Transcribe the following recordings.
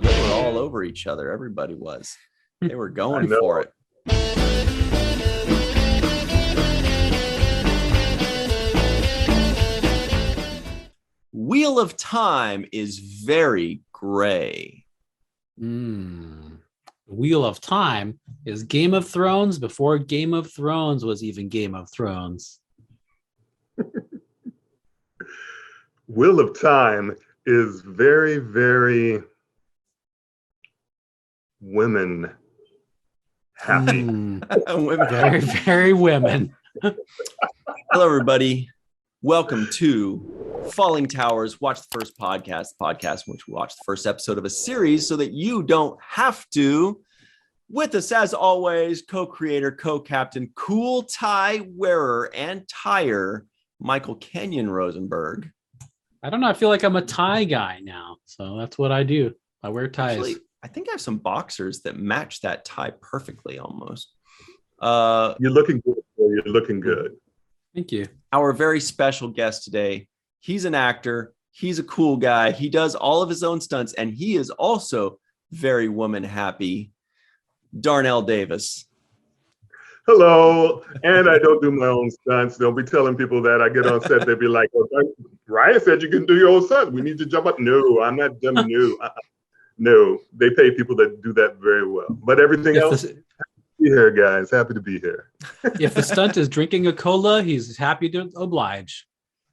They were all over each other. Everybody was. They were going for it. Wheel of Time is very gray. Wheel of Time is Game of Thrones before Game of Thrones was even Game of Thrones. Wheel of Time is very, very women happy. Women. Very, very women. Hello, everybody. Welcome to Fallingtower's Watch the First podcast in which we watch the first episode of a series so that you don't have to. With us, as always, co-creator, co-captain, cool tie wearer, and tire, Michael Kenyon Rosenberg. I don't know. I feel like I'm a tie guy now. So that's what I do. I wear ties. Actually, I think I have some boxers that match that tie perfectly almost. You're looking good. You're looking good. Thank you. Our very special guest today, he's an actor. He's a cool guy. He does all of his own stunts, and he is also very woman happy. Darnell Davis. Hello. And I don't do my own stunts. Don't be telling people that. I get on set. They'll be like, well, Ryan said you can do your own stunts. We need to jump up. No, I'm not dumb. No. No, they pay people that do that very well. But everything else, happy to be here, guys. Happy to be here. If the stunt is drinking a cola, he's happy to oblige.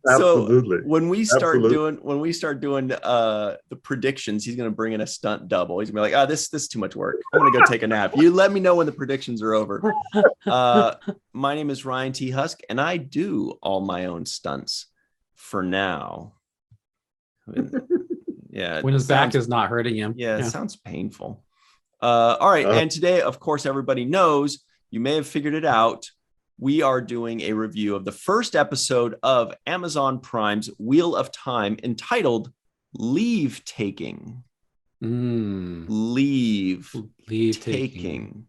Absolutely. So when we start doing the predictions, he's going to bring in a stunt double. He's going to be like, this is too much work. I'm going to go take a nap. You let me know when the predictions are over. My name is Ryan T. Husk, and I do all my own stunts for now. Yeah. When his back is not hurting him. Yeah, it sounds painful. All right. And today, of course, everybody knows, you may have figured it out. We are doing a review of the first episode of Amazon Prime's Wheel of Time entitled Leave Taking. Leave Taking.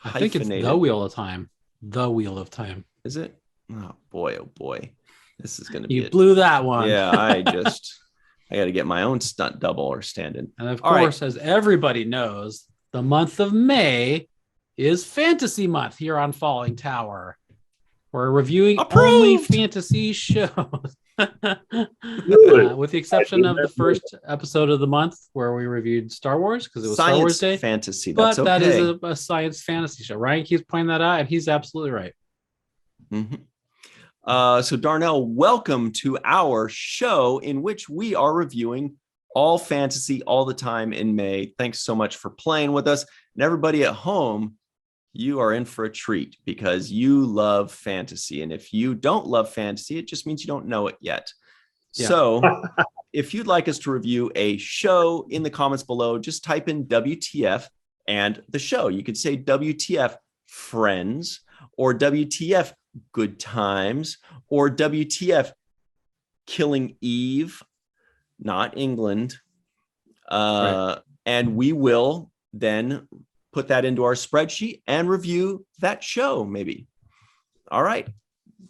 I think it's The Wheel of Time. The Wheel of Time. Is it? Oh boy. This is going to be You blew that one. Yeah, I got to get my own stunt double or stand-in. And of course, as everybody knows, the month of May is Fantasy Month here on Falling Tower. We're reviewing only fantasy shows. With the exception of the first episode of the month where we reviewed Star Wars because it was Star Wars Day. Fantasy, but that is a science fantasy show. Ryan keeps pointing that out, and he's absolutely right. So Darnell, welcome to our show in which we are reviewing all fantasy all the time in May. Thanks so much for playing with us. And everybody at home, you are in for a treat because you love fantasy. And if you don't love fantasy, it just means you don't know it yet. Yeah. So if you'd like us to review a show, in the comments below, just type in WTF and the show. You could say WTF Friends, or WTF Good Times, or WTF Killing Eve, not England. Right. And we will then put that into our spreadsheet and review that show, maybe. All right.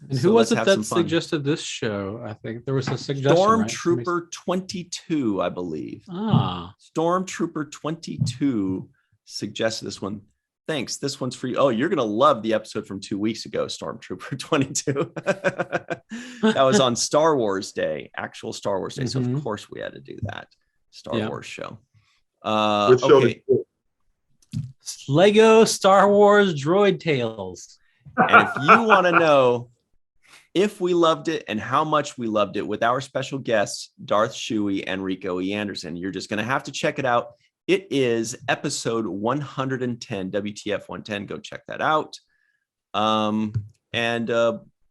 And who was it that suggested this show? I think there was a suggestion. Stormtrooper 22, I believe. Stormtrooper 22 suggested this one. Thanks. This one's for you. Oh, you're going to love the episode from 2 weeks ago, Stormtrooper 22. That was on Star Wars Day, actual Star Wars Day. So, of course, we had to do that Star Wars show. Okay. Lego Star Wars Droid Tales. And if you want to know if we loved it and how much we loved it with our special guests, Darth Shuey and Rico E. Anderson, you're just going to have to check it out. It is episode 110, WTF 110. Go check that out.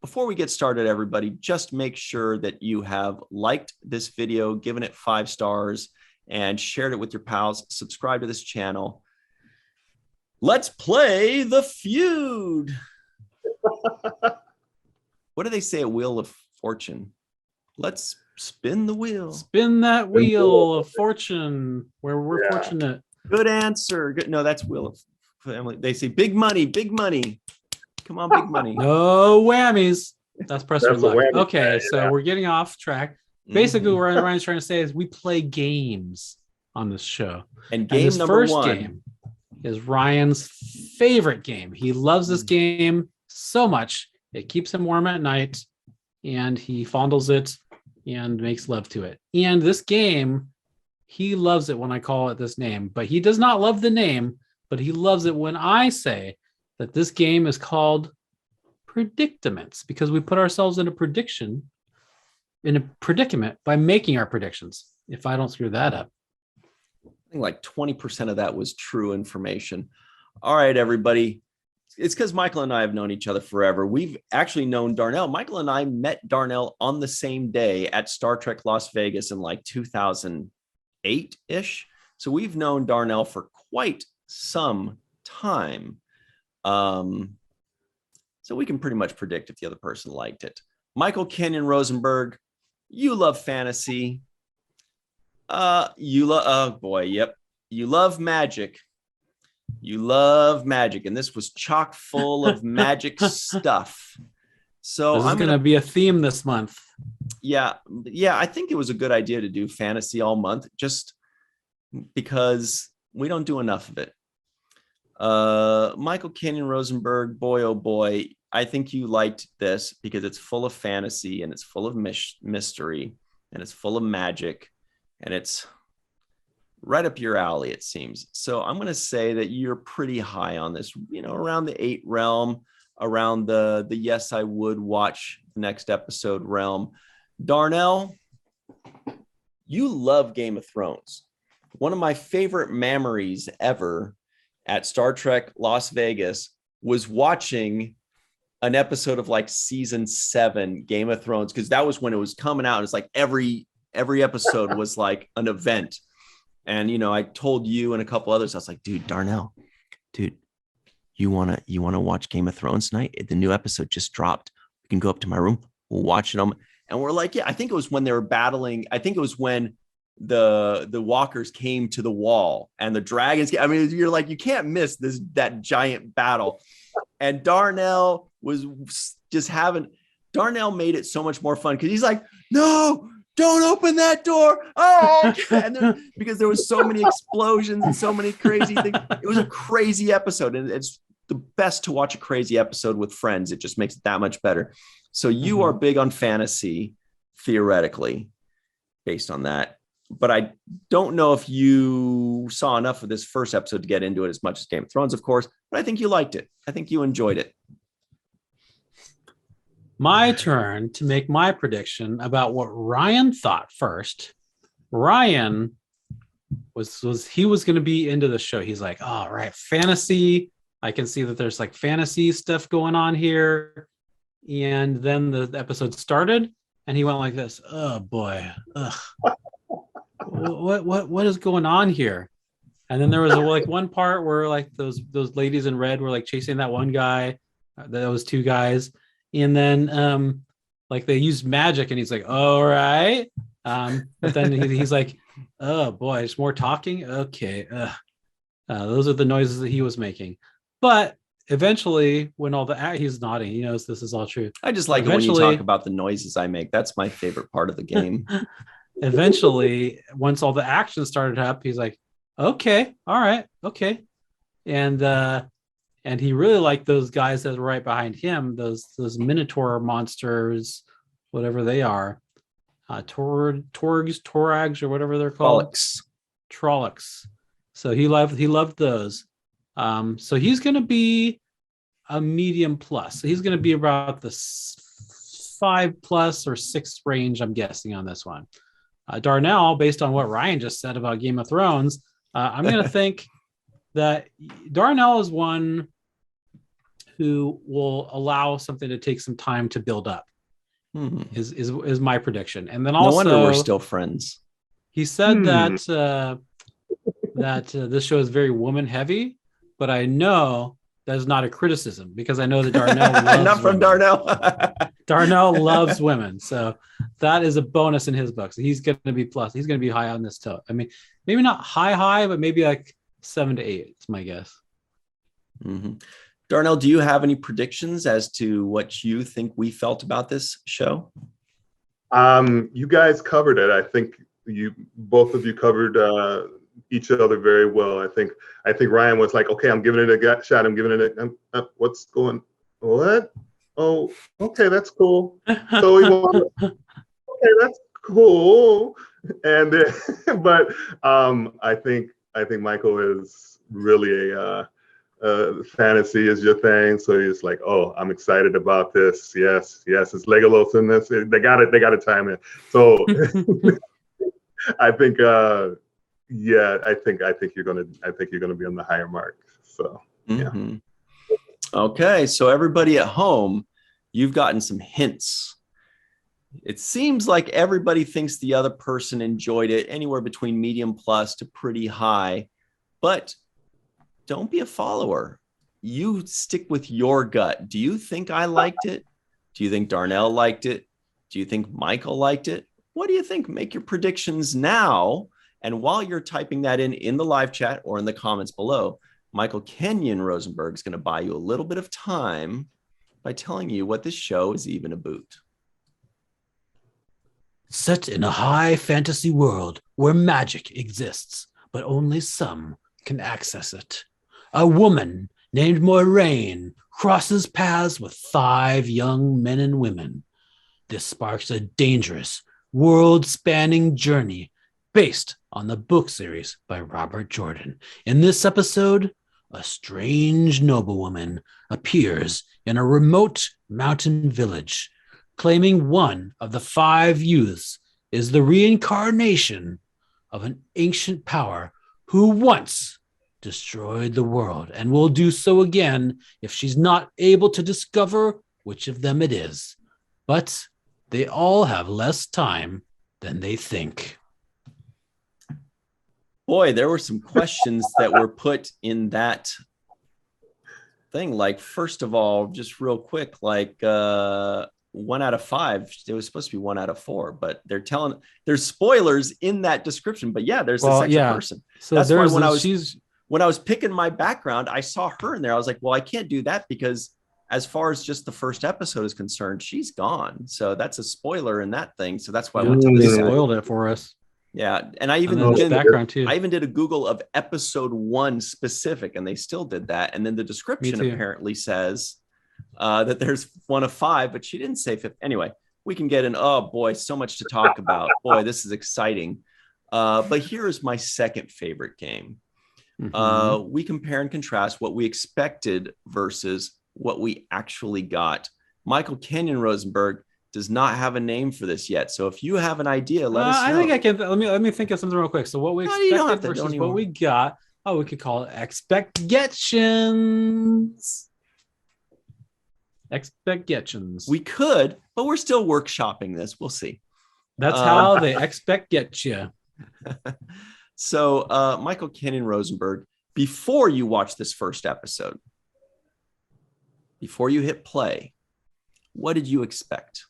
Before we get started, everybody, just make sure that you have liked this video, given it 5 stars, and shared it with your pals. Subscribe to this channel. Let's play the feud. What do they say at Wheel of Fortune? Let's spin the wheel. Spin that wheel of fortune where we're fortunate. Good answer. Good. No, that's Wheel of Family. They say big money, big money. Come on, big money. No whammies. That's press your luck. Okay, so we're getting off track. Basically, what Ryan's trying to say is we play games on this show. And And game this number first one game is Ryan's favorite game. He loves this game so much. It keeps him warm at night, and he fondles it and makes love to it. And this game, he loves it when I call it this name, but he does not love the name, but he loves it when I say that this game is called Predicaments, because we put ourselves in a predicament by making our predictions. If I don't screw that up. I think like 20% of that was true information. All right, everybody. It's because Michael and I have known each other forever. We've actually known Darnell. Michael and I met Darnell on the same day at Star Trek Las Vegas in like 2008-ish. So we've known Darnell for quite some time. So we can pretty much predict if the other person liked it. Michael Kenyon Rosenberg, you love fantasy. You love magic. You love magic, and this was chock full of magic stuff. So this is going to be a theme this month. Yeah, I think it was a good idea to do fantasy all month, just because we don't do enough of it. Michael Kenyon Rosenberg, boy, oh boy, I think you liked this because it's full of fantasy and it's full of mystery and it's full of magic and it's right up your alley, it seems. So I'm going to say that you're pretty high on this, around the 8 realm, around the yes, I would watch the next episode realm. Darnell, you love Game of Thrones. One of my favorite memories ever at Star Trek Las Vegas was watching an episode of like season 7 Game of Thrones, because that was when it was coming out. It's like every episode was like an event. And, I told you and a couple others, I was like, Darnell, you want to watch Game of Thrones tonight? The new episode just dropped. We can go up to my room. We'll watch it. And we're like, yeah, I think it was when they were battling. I think it was when the walkers came to the wall and the dragons. I mean, you're like, you can't miss that giant battle. And Darnell was just Darnell made it so much more fun because he's like, no, don't open that door. Oh, and because there was so many explosions and so many crazy things. It was a crazy episode, and it's the best to watch a crazy episode with friends. It just makes it that much better. So you are big on fantasy, theoretically, based on that. But I don't know if you saw enough of this first episode to get into it as much as Game of Thrones, of course. But I think you liked it. I think you enjoyed it. My turn to make my prediction about what Ryan thought first. Ryan was going to be into the show. He's like, oh, right, fantasy. I can see that there's like fantasy stuff going on here. And then the episode started and he went like this. Oh boy. Ugh. What is going on here? And then there was like one part where like those ladies in red were like chasing that one guy. That was 2 guys. And then like they used magic and he's like, all right. But then he's like, oh boy, it's more talking. Okay. Those are the noises that he was making. But eventually when he's nodding, he knows this is all true. I just like it when you talk about the noises I make. That's my favorite part of the game. Eventually, once all the action started up, he's like, okay, all right, okay. And he really liked those guys that were right behind him, those Minotaur monsters, whatever they are. Torags, or whatever they're called. Trollocs. So he loved those. So he's going to be a medium plus. So he's going to be about the 5+ or 6 range, I'm guessing, on this one. Darnell, based on what Ryan just said about Game of Thrones, I'm going to think that Darnell is one who will allow something to take some time to build up. Is my prediction. And then also, no wonder we're still friends. He said that this show is very woman heavy, but I know that is not a criticism because I know that Darnell loves not from women. Darnell. Darnell loves women, so that is a bonus in his books. He's going to be plus. He's going to be high on this too. I mean, maybe not high, but maybe like 7 to 8. It's my guess. Darnell, do you have any predictions as to what you think we felt about this show? You guys covered it. I think both of you covered each other very well. I think Ryan was like, okay, I'm giving it a shot. I'm giving it what's going, what? Oh, okay, that's cool. So he wanted, okay, that's cool. And then, but I think Michael is really a fantasy is your thing. So he's like, oh, I'm excited about this. Yes, it's Legolas in this. They got it time in. So I think I think you're gonna be on the higher mark. So Mm-hmm. Okay, so everybody at home, you've gotten some hints. It seems like everybody thinks the other person enjoyed it anywhere between medium plus to pretty high, but don't be a follower. You stick with your gut. Do you think I liked it? Do you think Darnell liked it? Do you think Michael liked it? What do you think? Make your predictions now. And while you're typing that in the live chat or in the comments below, Michael Kenyon Rosenberg is going to buy you a little bit of time by telling you what this show is even about. Set in a high fantasy world where magic exists, but only some can access it. A woman named Moiraine crosses paths with 5 young men and women. This sparks a dangerous, world-spanning journey based on the book series by Robert Jordan. In this episode, a strange noblewoman appears in a remote mountain village, claiming one of the 5 youths is the reincarnation of an ancient power who once destroyed the world and will do so again if she's not able to discover which of them it is. But they all have less time than they think. Boy, there were some questions that were put in that thing. Like, first of all, just real quick, like 1 out of 5, it was supposed to be 1 out of 4, but there's spoilers in that description. But yeah, there's a second person. So that's why when I was picking my background, I saw her in there. I was like, well, I can't do that because as far as just the first episode is concerned, she's gone. So that's a spoiler in that thing. So that's why I went to this. They spoiled it for us. Yeah, and I even did a Google of episode 1 specific, and they still did that. And then the description apparently says that there's 1 of 5, but she didn't say 5. Anyway, we can get in. Oh boy, so much to talk about. Boy, this is exciting. But here is my second favorite game. Mm-hmm. We compare and contrast what we expected versus what we actually got. Michael Kenyon Rosenberg does not have a name for this yet. So if you have an idea, let us know. I think I can. Let me think of something real quick. So what we expected versus what we got. Oh, we could call it expectations. Expectations. We could, but we're still workshopping this. We'll see. That's how they expect get you. So Michael Kenyon Rosenberg, before you watch this first episode, before you hit play, what did you expect?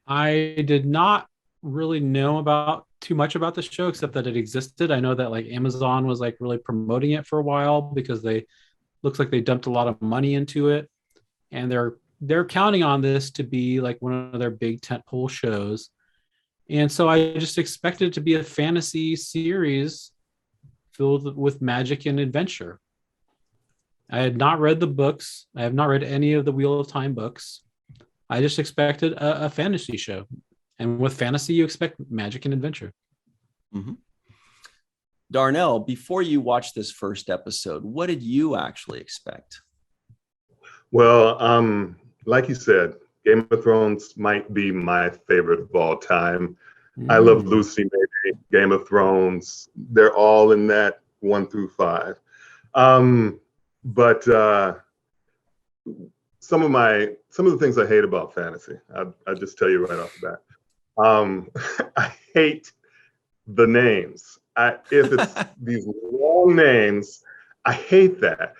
I did not really know too much about the show, except that it existed. I know that like Amazon was like really promoting it for a while because looks like they dumped a lot of money into it, and they're counting on this to be like one of their big tentpole shows. And so I just expected it to be a fantasy series filled with magic and adventure. I had not read the books. I have not read any of the Wheel of Time books. I just expected a fantasy show. And with fantasy, you expect magic and adventure. Mm-hmm. Darnell, before you watch this first episode, what did you actually expect? Well, like you said, Game of Thrones might be my favorite of all time. I love Lucy, maybe Game of Thrones. They're all in that 1 through 5. But some of the things I hate about fantasy, I'll just tell you right off the bat. I hate the names. If it's these long names, I hate that.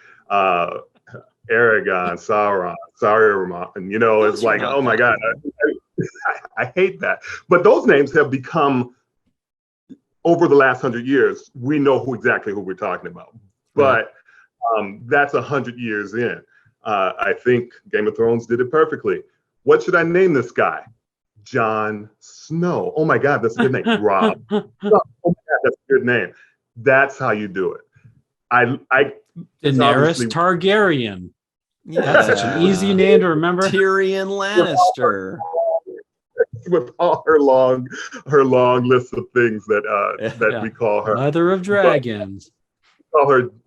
Aragon, Sauron, Saruman, it's like, oh my God, I hate that. But those names have become, over the last 100 years, we know exactly who we're talking about. But that's 100 years in. I think Game of Thrones did it perfectly. What should I name this guy? Jon Snow. Oh my God, that's a good name. Rob. Oh my God. that's a good name. That's how you do it. I Daenerys Targaryen. Yeah. That's such an easy name to remember. Tyrion Lannister. With all her long list of things that we call her Mother of Dragons.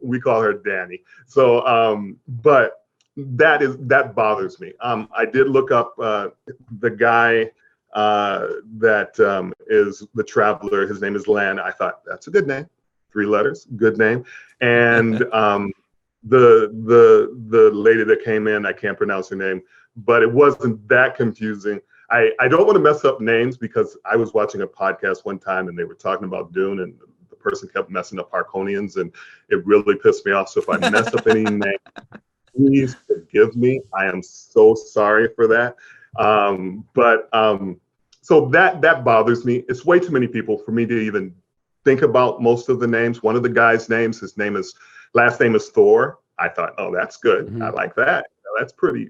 We call her Danny. So but that bothers me. I did look up the guy that is the Traveler. His name is Lan. I thought that's a good name. 3 letters, good name. And the lady that came in, I can't pronounce her name, but it wasn't that confusing. I don't want to mess up names because I was watching a podcast one time and they were talking about Dune and the person kept messing up Harkonians and it really pissed me off. So if I mess up any name, please forgive me. I am so sorry for that. So that bothers me. It's way too many people for me to even think about most of the names. One of the guys' names, last name is Thor. I thought, oh, that's good. I like that. That's pretty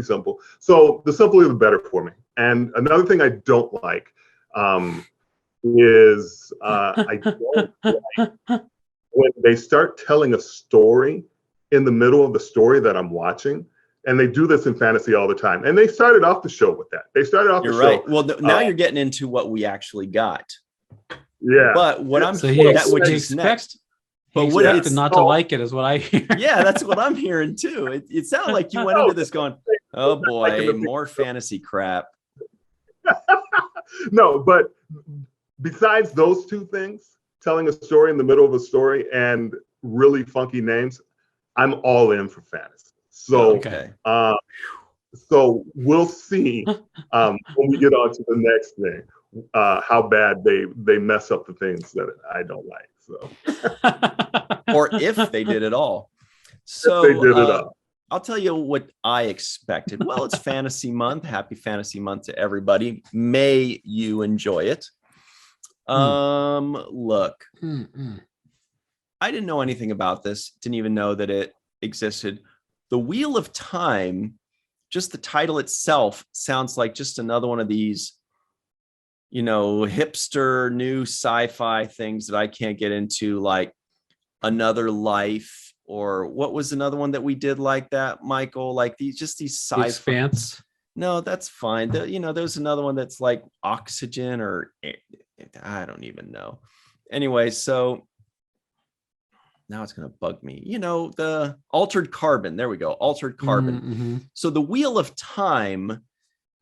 simple. So the simpler the better for me. And another thing I don't like is I don't like when they start telling a story in the middle of the story that I'm watching. And they do this in fantasy all the time. And they started off the show with that. You're right. Well, now you're getting into what we actually got. Yeah. But what I'm what you expect next. But what it's not to like it is what I hear. Yeah, that's what I'm hearing too. It sounded like you went into this going, oh boy, more fantasy crap. No, but besides those 2 things, telling a story in the middle of a story and really funky names, I'm all in for fantasy. So, so we'll see when we get on to the next thing, how bad they mess up the things that I don't like. So, or if they did it all. So if they did it all. I'll tell you what I expected. Well, it's fantasy month. Happy fantasy month to everybody. May you enjoy it. Look, I didn't know anything about this. Didn't even know that it existed. The Wheel of Time, just the title itself sounds like just another one of these, hipster new sci-fi things that I can't get into, like Another Life, or what was another one that we did like that, Michael? Like these sci-fi. Expanse. No, that's fine. There's another one that's like Oxygen, or I don't even know. Anyway, so now it's going to bug me. The Altered Carbon. There we go. Altered Carbon. So the Wheel of Time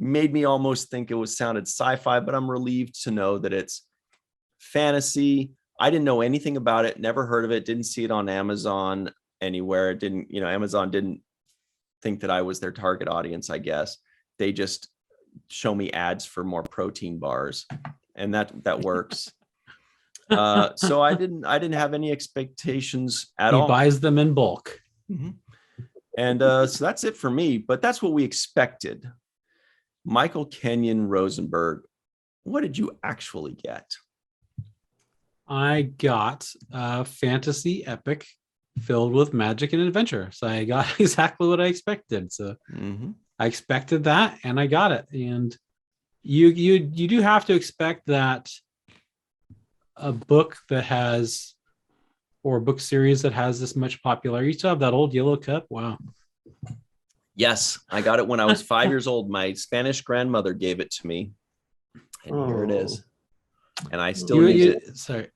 made me almost think it sounded sci-fi, but I'm relieved to know that it's fantasy. I didn't know anything about it. Never heard of it. Didn't see it on Amazon anywhere. It didn't, Amazon didn't think that I was their target audience, I guess. They just show me ads for more protein bars, and that works. So I didn't have any expectations at all. He buys them in bulk. And so that's it for me, but that's what we expected. Michael Kenyon Rosenberg, what did you actually get? I got a fantasy epic filled with magic and adventure. So I got exactly what I expected. So I expected that and I got it. And you do have to expect that a book that has, or a book series that has this much popularity. You still have that old yellow cup. Wow. Yes, I got it when I was 5 years old. My Spanish grandmother gave it to me, and here it is. And I still use it. Sorry,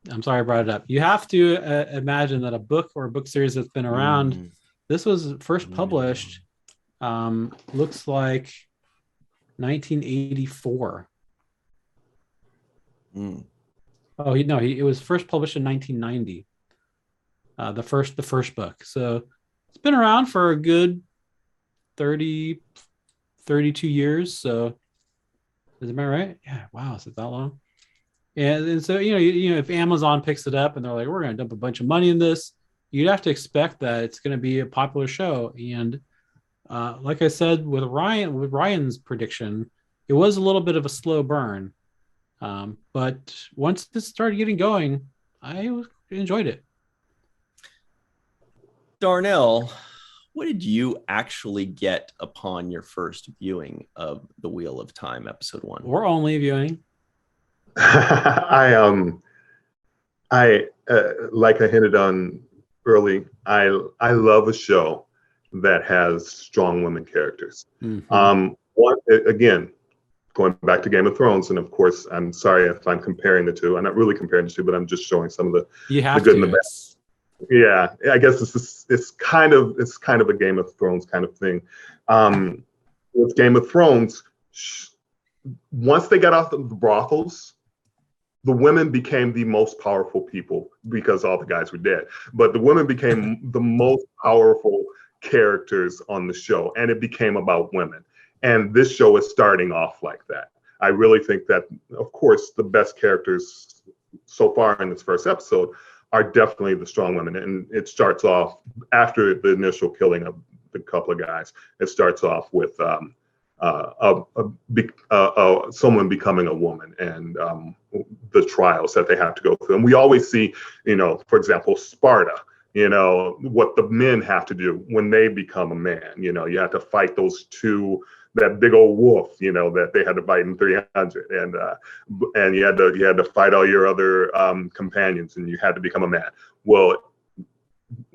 I'm sorry I brought it up. You have to imagine that a book or a book series that's been around. This was first published. Looks like 1984. Oh, it was first published in 1990. The first book. So it's been around for a good 32 years. So is it right? Yeah. Wow. Is it that long? And so, if Amazon picks it up and they're like, we're going to dump a bunch of money in this, you'd have to expect that it's going to be a popular show. And like I said, with Ryan's prediction, it was a little bit of a slow burn. But once this started getting going, I enjoyed it. Darnell, what did you actually get upon your first viewing of The Wheel of Time, episode 1? I I like I hinted on early. I love a show that has strong women characters. Again, going back to Game of Thrones, and of course, I'm sorry if I'm comparing the two. I'm not really comparing the two, but I'm just showing some of the good and the bad. Yeah, I guess it's kind of a Game of Thrones kind of thing. With Game of Thrones, once they got off the brothels, the women became the most powerful people because all the guys were dead. But the women became the most powerful characters on the show, and it became about women. And this show is starting off like that. I really think that, of course, the best characters so far in this first episode are definitely the strong women. And it starts off after the initial killing of the couple of guys. It starts off with someone becoming a woman and the trials that they have to go through. And we always see, for example, Sparta, what the men have to do when they become a man. You have to fight that big old wolf, that they had to fight in 300, and you had to fight all your other companions, and you had to become a man. Well,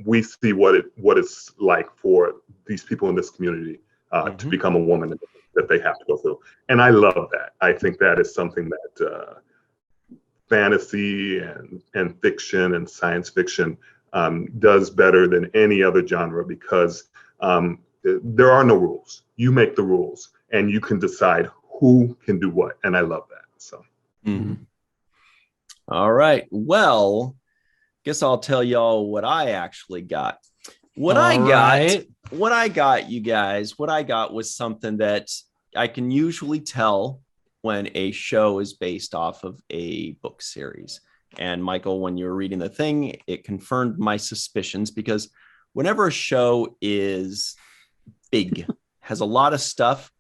we see what it's like for these people in this community to become a woman that they have to go through, and I love that. I think that is something that fantasy and fiction and science fiction does better than any other genre, because there are no rules. You make the rules, and you can decide who can do what. And I love that. So, All right. Well, guess I'll tell y'all what I actually got. What I got, you guys, what I got was something that I can usually tell when a show is based off of a book series. And Michael, when you were reading the thing, it confirmed my suspicions, because whenever a show is big, has a lot of stuff,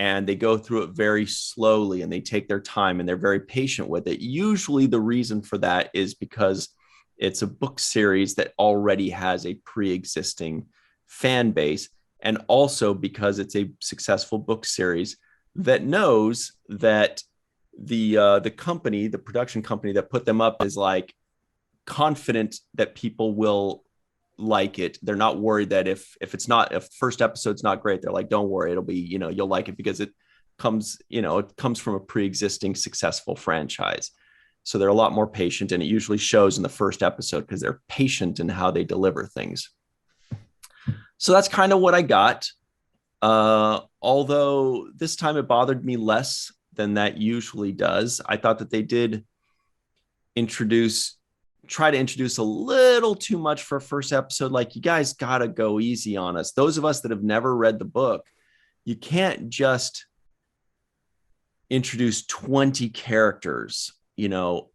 and they go through it very slowly and they take their time and they're very patient with it, usually the reason for that is because it's a book series that already has a pre-existing fan base, and also because it's a successful book series that knows that the production company that put them up is like confident that people will like it. They're not worried that if first episode's not great, they're like, don't worry, it'll be, you'll like it, because it comes from a pre-existing successful franchise. So they're a lot more patient, and it usually shows in the first episode because they're patient in how they deliver things. So that's kind of what I got. Although this time it bothered me less than that usually does. I thought that they did try to introduce a little too much for a first episode. Like, you guys got to go easy on us. Those of us that have never read the book, you can't just introduce 20 characters,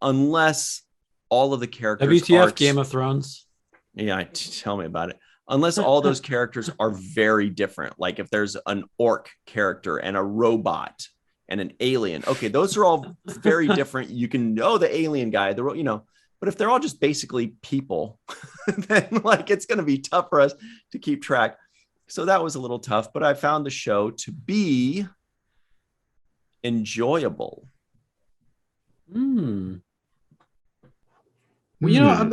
unless all of the characters WTF Game of Thrones. Yeah, tell me about it. Unless all those characters are very different. Like if there's an orc character and a robot and an alien. Okay, those are all very different. You can know the alien guy, but if they're all just basically people, then it's going to be tough for us to keep track. So that was a little tough, but I found the show to be enjoyable. Well,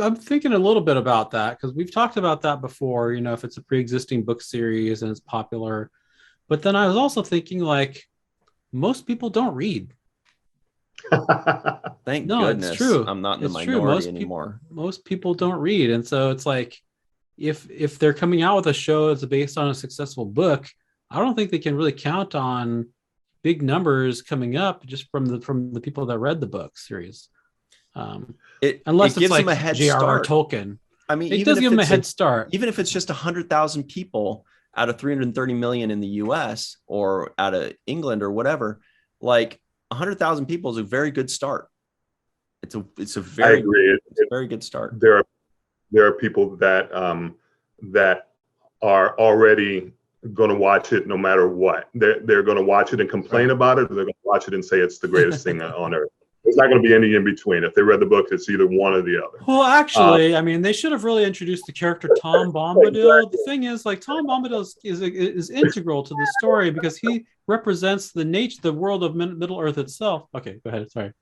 I'm thinking a little bit about that, because we've talked about that before, if it's a pre-existing book series and it's popular. But then I was also thinking, most people don't read. Thank goodness. It's true. I'm not in the minority anymore. Most people don't read. And so it's like, if they're coming out with a show that's based on a successful book, I don't think they can really count on big numbers coming up just from the people that read the book series. Unless it's like J.R.R. Tolkien. I mean, it does give them a head start. Even if it's just 100,000 people out of 330 million in the US or out of England or whatever, 100,000 people is a very good start. It's a very, I agree. It's a very good start. There are people that are already going to watch it no matter what. They're going to watch it and complain about it, or they're going to watch it and say it's the greatest thing on earth. There's not going to be any in between. If they read the book, it's either one or the other. Well, actually, they should have really introduced the character Tom Bombadil. Exactly. The thing is, Tom Bombadil is integral to the story, because he represents the world of Middle Earth itself. Okay, go ahead. Sorry.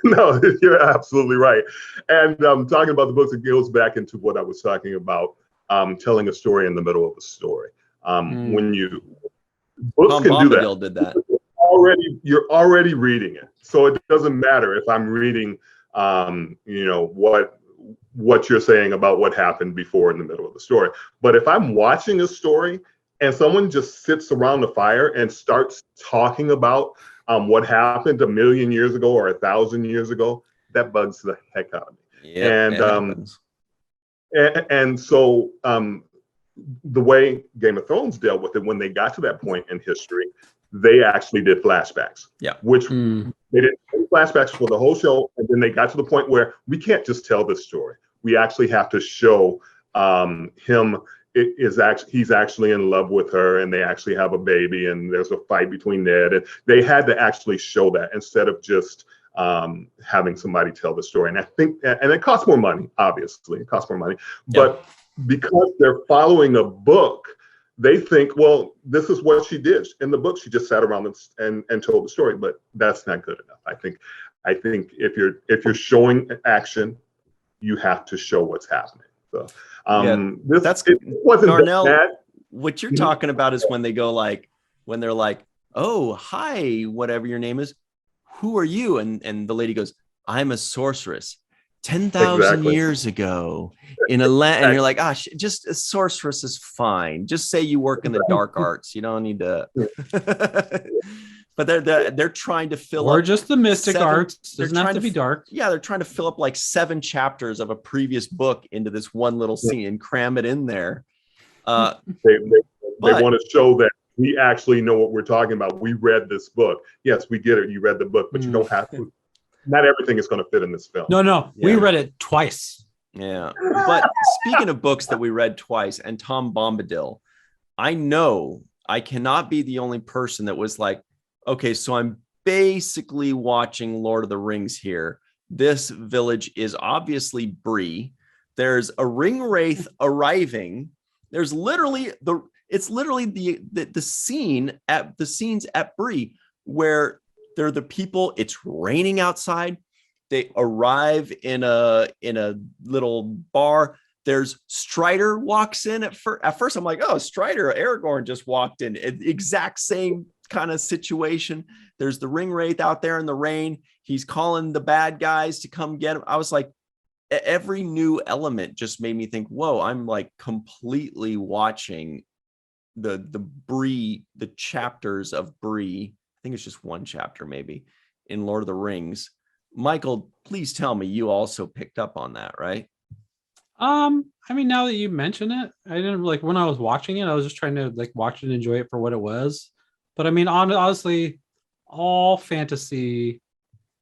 No, you're absolutely right. And talking about the books, it goes back into what I was talking about, telling a story in the middle of a story. When you books Tom can do that. Bombadil did that. You're already reading it, so it doesn't matter if I'm reading, what you're saying about what happened before in the middle of the story. But if I'm watching a story and someone just sits around the fire and starts talking about what happened 1,000,000 years ago or 1,000 years ago, that bugs the heck out of me. Yep, And it happens. and so the way Game of Thrones dealt with it, when they got to that point in history, they actually did flashbacks. Yeah. Which they did flashbacks for the whole show, and then they got to the point where we can't just tell this story. We actually have to show him. He's actually in love with her, and they actually have a baby, and there's a fight between Ned, and they had to actually show that instead of just having somebody tell the story. And I think, and it costs more money, obviously, it costs more money, but because they're following a book, they think, well, this is what she did in the book. She just sat around and told the story, but that's not good enough. I think if you're showing action, you have to show what's happening. So it wasn't Darnell, that bad. What you're talking about is when they go when they're like, oh, hi, whatever your name is, who are you? And the lady goes, I'm a sorceress. 10,000 years ago in a land, and you're like, just a sorceress is fine. Just say you work in the dark arts. You don't need to. But they're trying to fill or up, just the mystic arts. Doesn't have to be dark. Yeah, they're trying to fill up 7 chapters of a previous book into this one little scene and cram it in there. They want to show that we actually know what we're talking about. We read this book. Yes, we get it. You read the book, but you don't have to. Not everything is going to fit in this film. No, Yeah. We read it twice. Yeah. But speaking of books that we read twice and Tom Bombadil, I know I cannot be the only person that was like, okay, so I'm basically watching Lord of the Rings here. This village is obviously Bree. There's a ring wraith arriving. There's literally the scenes at Bree where they're the people. It's raining outside. They arrive in a little bar. There's Strider walks in at first. I'm like, oh, Strider, Aragorn just walked in. Exact same kind of situation. There's the ring wraith out there in the rain. He's calling the bad guys to come get him. I was like, every new element just made me think, whoa, I'm like completely watching the chapters of Bree. I think it's just one chapter maybe in Lord of the Rings. Michael, please tell me you also picked up on that, right? I mean, now that you mention it, I didn't when I was watching it, I was just trying to watch it and enjoy it for what it was. But I mean, honestly, all fantasy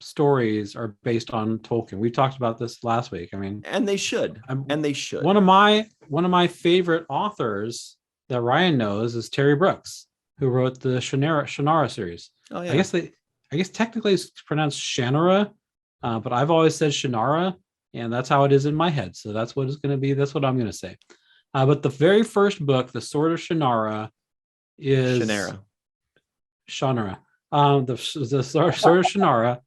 stories are based on Tolkien. We talked about this last week. I mean, and they should. One of my favorite authors that Ryan knows is Terry Brooks, who wrote the Shannara series. Oh yeah. I guess technically it's pronounced Shannara, but I've always said Shannara, and that's how it is in my head. So that's what it's going to be. That's what I'm going to say. But the very first book, The Sword of Shannara, is Shannara. The Sword of Shannara.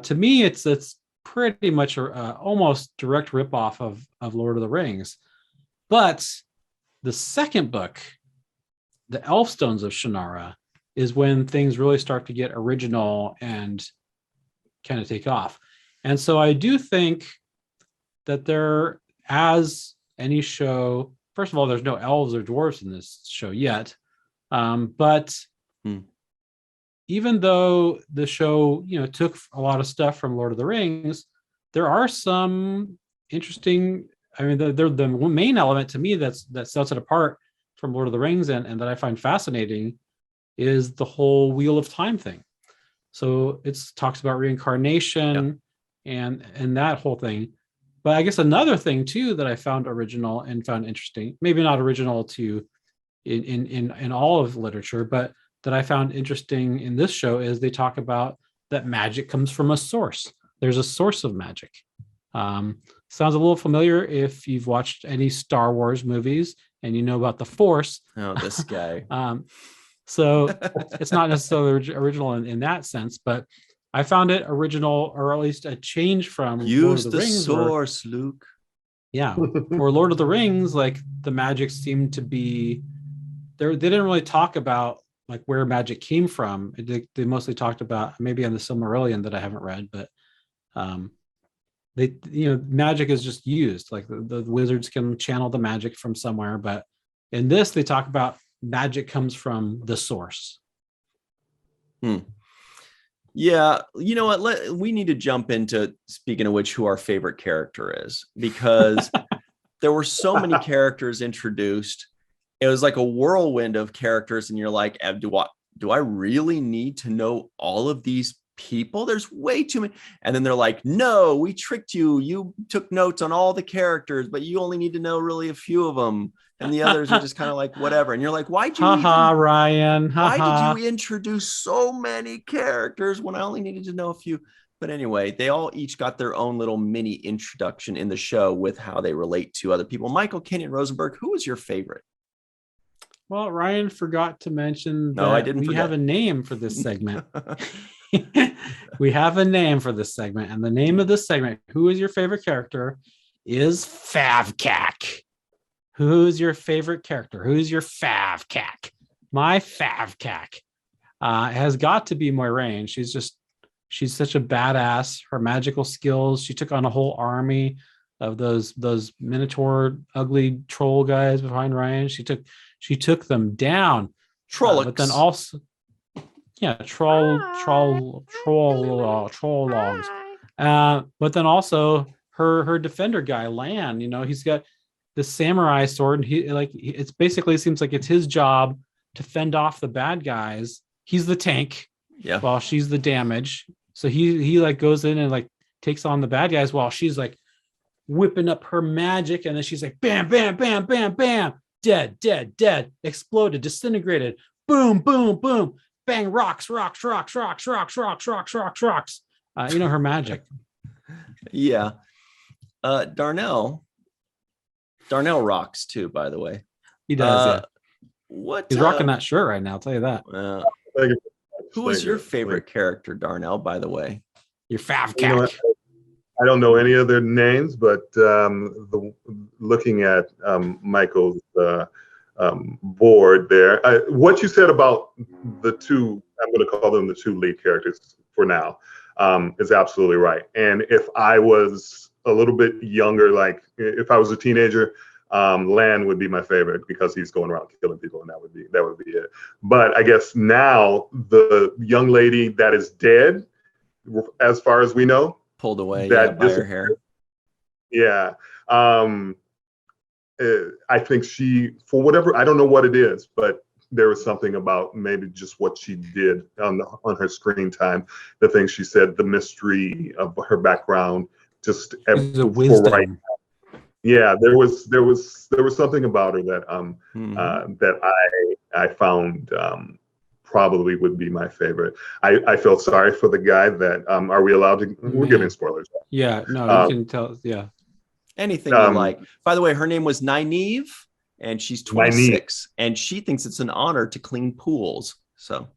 To me, it's pretty much almost direct ripoff of Lord of the Rings. But the second book, The Elfstones of Shannara, is when things really start to get original and kind of take off. And so I do think that there, as any show, first of all, there's no elves or dwarves in this show yet. But even though the show, took a lot of stuff from Lord of the Rings, there are some interesting, I mean, the main element to me that sets it apart from Lord of the Rings and that I find fascinating is the whole Wheel of Time thing. So it talks about reincarnation and that whole thing. But I guess another thing too that I found original and found interesting, maybe not original to in all of literature, but that I found interesting in this show is they talk about that magic comes from a source. There's a source of magic. Sounds a little familiar if you've watched any Star Wars movies and you know about the Force. Oh, this guy. So it's not necessarily original in that sense, but I found it original, or at least a change from Lord Use of the the Rings. source, Luke. Yeah, or Lord of the Rings, like the magic seemed to be there. They didn't really talk about like where magic came from. They mostly talked about maybe on the Silmarillion that I haven't read, but they, magic is just used. Like the wizards can channel the magic from somewhere, but in this they talk about magic comes from the source. Yeah, you know what? We need to jump into, speaking of which, who our favorite character is, because there were so many characters introduced. It was like a whirlwind of characters, and you're like, do I really need to know all of these people? There's way too many. And then they're like, no, we tricked you. You took notes on all the characters, but you only need to know really a few of them. And the others are just kind of like, whatever. And you're like, why did you introduce so many characters when I only needed to know a few? But anyway, they all each got their own little mini introduction in the show with how they relate to other people. Michael, Kenyon, Rosenberg, who was your favorite? Well, Ryan forgot to mention that we have a name for this segment. We have a name for this segment, and the name of this segment, who is your favorite character, is Favcac. Who's your favorite character? Who's your Favcac? My Favcac has got to be Moiraine. She's such a badass. Her magical skills. She took on a whole army of those Minotaur ugly troll guys behind Ryan. She took them down. Trollocs. But then also, troll logs. But then also her defender guy, Lan. He's got the samurai sword, and it's basically seems like it's his job to fend off the bad guys. He's the tank, while she's the damage. So he like goes in and like takes on the bad guys while she's like whipping up her magic, and then she's like bam, bam, bam, bam, bam, dead, exploded, disintegrated, boom, boom, boom, bang, rocks. Her magic. Yeah. Darnell rocks too, by the way. He does, he's rocking that shirt right now, I'll tell you that. Who was your favorite character, Darnell, by the way? Your Favcac. I don't know any of their names, but looking at Michael's board there, what you said about the two, I'm going to call them the two lead characters for now, is absolutely right. And if I was a little bit younger, like if I was a teenager, Lan would be my favorite because he's going around killing people, and that would be it. But I guess now the young lady that is dead, as far as we know, pulled away by her hair. Yeah. I think she, for whatever, I don't know what it is, but there was something about maybe just what she did on her screen time, the things she said, the mystery of her background, just the wisdom. Right. Yeah, there was something about her that that I found probably would be my favorite. I felt sorry for the guy that are we allowed to? We're giving spoilers. Yeah, no, you can tell. Yeah, anything you like. By the way, her name was Nynaeve, and she's 26, and she thinks it's an honor to clean pools. So,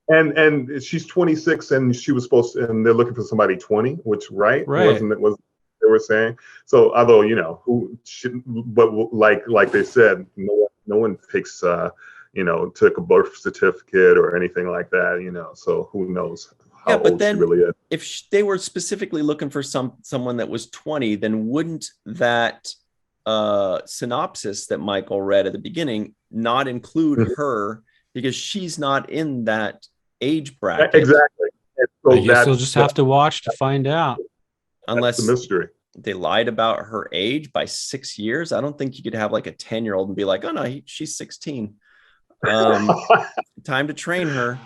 and she's 26, and she was supposed to, and they're looking for somebody 20, which wasn't it? Was they were saying? So although who should, but like they said, no one takes took a birth certificate or anything like that, so who knows how old she really is. If they were specifically looking for someone that was 20, then wouldn't that synopsis that Michael read at the beginning not include her, because she's not in that age bracket? Exactly. So I guess you'll just have to watch to find out. Unless the mystery. They lied about her age by 6 years. I don't think you could have like a 10-year-old and be like, oh no, she's 16. Time to train her.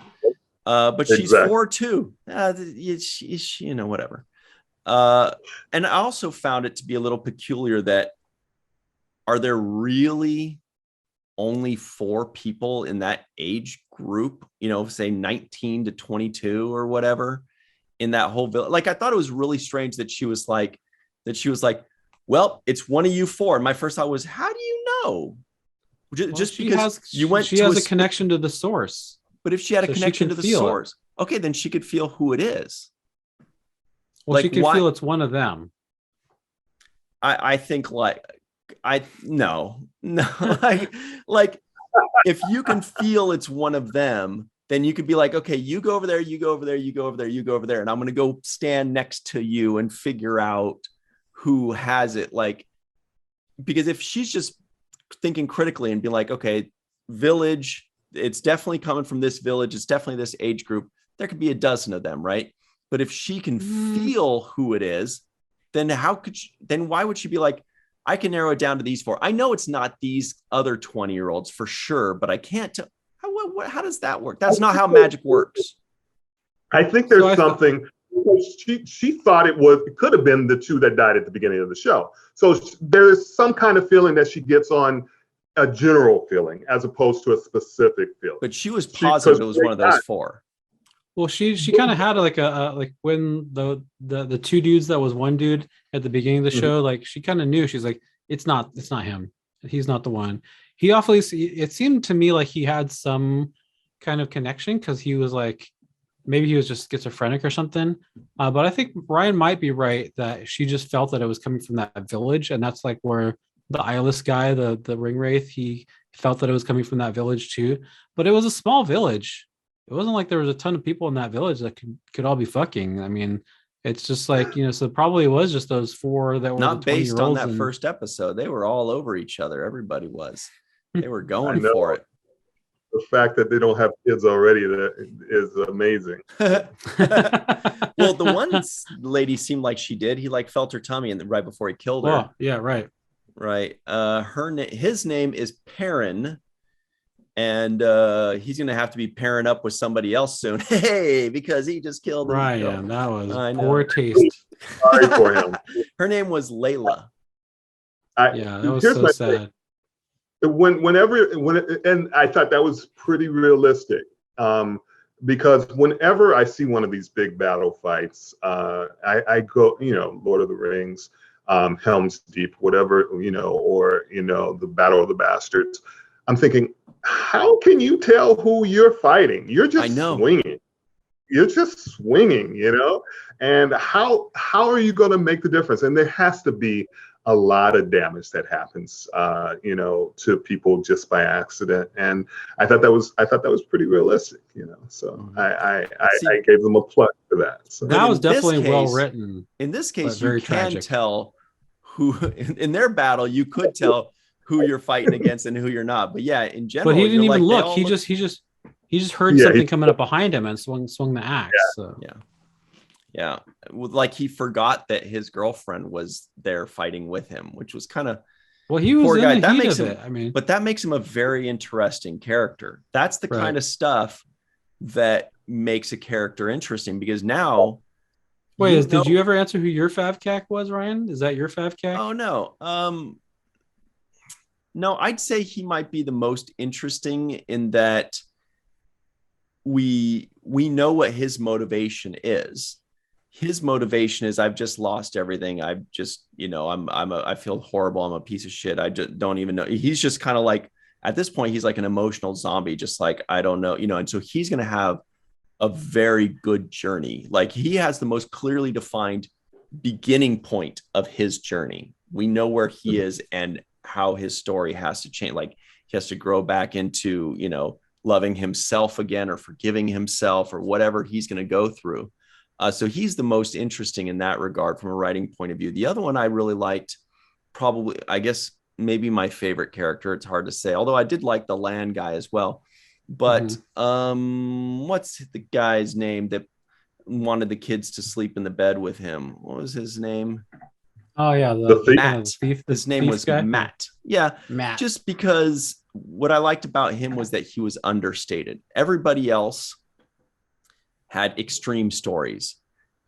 But she's 4 too. Whatever. And I also found it to be a little peculiar that, are there really only 4 people in that age group, say 19 to 22 or whatever, in that whole village? Like, I thought it was really strange that she was like, well, it's one of you 4. And my first thought was, how do you know? Just because she has a connection to the source. But if she had a So she connection can to the feel it. source, okay, then she could feel who it is. Well, Like, she can why- feel it's one of them. I think like no like if you can feel it's one of them, then you could be like, okay, you go over there, you go over there, you go over there, you go over there, and I'm gonna go stand next to you and figure out who has it. Like, because if she's just thinking critically and be like, okay, village, it's definitely coming from this village, it's definitely this age group, there could be a dozen of them, right? But if she can feel who it is, then why would she be like, I can narrow it down to these 4? I know it's not these other 20-year-olds for sure, but I can't tell. How does that work? That's not how magic works. I think there's something. She thought it could have been the 2 that died at the beginning of the show. So there's some kind of feeling that she gets on a general feeling as opposed to a specific feeling. But she was positive it was one of those 4. Well, she kind of had like like when the 2 dudes that was one dude at the beginning of the show, like she kind of knew. She's like, it's not him. He's not the one. He awfully. It seemed to me like he had some kind of connection because he was like, maybe he was just schizophrenic or something. But I think Ryan might be right that she just felt that it was coming from that village, and that's like where the eyeless guy, the ring wraith, he felt that it was coming from that village too. But it was a small village. It wasn't like there was a ton of people in that village that could all be fucking. I mean, it's just like, so probably it was just those 4 that were not based on that first episode. They were all over each other. Everybody was. They were going for it. The fact that they don't have kids already is amazing. Well, the one lady seemed like she did. He like felt her tummy and right before he killed her. Oh, yeah, right. Right. His name is Perrin. And he's gonna have to be pairing up with somebody else soon. Hey, because he just killed Ryan. That was poor taste. Sorry for him. Her name was Layla. That was so sad. And I thought that was pretty realistic, because whenever I see one of these big battle fights, I go, Lord of the Rings, Helm's Deep, whatever, or the Battle of the Bastards. I'm thinking, how can you tell who you're fighting? You're just swinging. You're just swinging, And how are you going to make the difference? And there has to be a lot of damage that happens, to people just by accident. And I thought that was pretty realistic, So I gave them a plug for that. So that was definitely well written. In this case, you can tell who in their battle. You could tell who you're fighting against and who you're not. But yeah, in general, but he didn't even look. He just heard something coming up behind him and swung the axe. Yeah. So. Yeah. Like he forgot that his girlfriend was there fighting with him, which was kind of he was in the heat of it. I mean, but that makes him a very interesting character. That's the kind of stuff that makes a character interesting, because now. Wait, did you ever answer who your favcac was, Ryan? Is that your favcac? Oh no. No, I'd say he might be the most interesting in that we know what his motivation is. His motivation is, I've just lost everything. I've just, I feel horrible. I'm a piece of shit. I just don't even know. He's just kind of like, at this point, he's like an emotional zombie, just like, I don't know, and so he's going to have a very good journey. Like he has the most clearly defined beginning point of his journey. We know where he is and how his story has to change. Like he has to grow back into, loving himself again or forgiving himself or whatever he's going to go through. So he's the most interesting in that regard from a writing point of view. The other one I really liked, probably, I guess, maybe my favorite character. It's hard to say, although I did like the land guy as well. But what's the guy's name that wanted the kids to sleep in the bed with him? What was his name? Oh yeah, Matt. His name was guy? Matt. Yeah, Matt. Just because what I liked about him was that he was understated. Everybody else had extreme stories.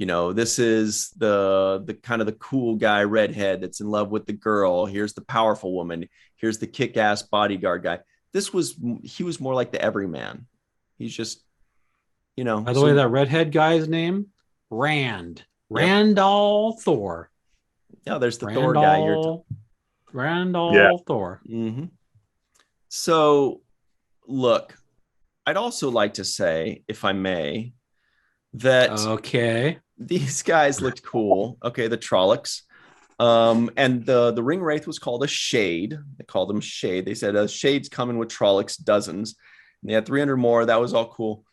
This is the kind of the cool guy, redhead, that's in love with the girl. Here's the powerful woman. Here's the kick-ass bodyguard guy. He was more like the everyman. He's just, By the way, that redhead guy's name, Randall Thor. Yeah, there's the Thor guy. Randall Thor. Mm-hmm. So, look, I'd also like to say, if I may, that Okay. these guys looked cool. Okay, the Trollocs. And the ring wraith was called a shade. They called them shade. They said a shade's coming with Trollocs, dozens. And they had 300 more. That was all cool.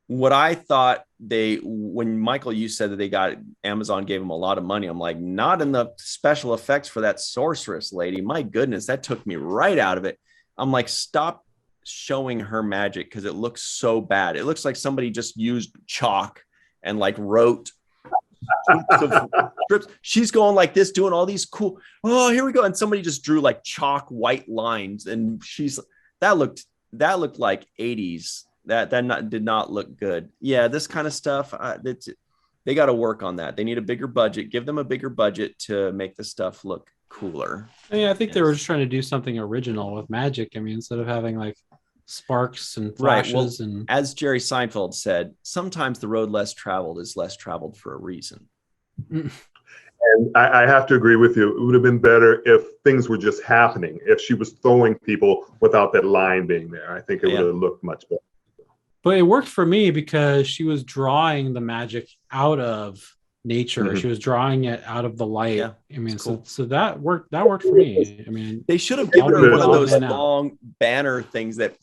What I thought when Michael, you said that they got Amazon gave them a lot of money. I'm like, not in the special effects for that sorceress lady. My goodness, that took me right out of it. I'm like, stop showing her magic because it looks so bad. It looks like somebody just used chalk and like wrote strips. She's going like this, doing all these cool. Oh, here we go. And somebody just drew like chalk white lines, and that looked like 80s. That did not look good. Yeah, this kind of stuff. They got to work on that. They need a bigger budget. Give them a bigger budget to make the stuff look cooler. I think they were just trying to do something original with magic. I mean, instead of having like sparks and flashes, right. Well, as Jerry Seinfeld said, sometimes the road less traveled is less traveled for a reason. And I have to agree with you. It would have been better if things were just happening, if she was throwing people without that line being there. I think it would have looked much better. But it worked for me because she was drawing the magic out of nature. Mm-hmm. She was drawing it out of the light. Yeah, I mean, cool. so that worked. That worked for me. I mean, they should have given her one of those long banner things that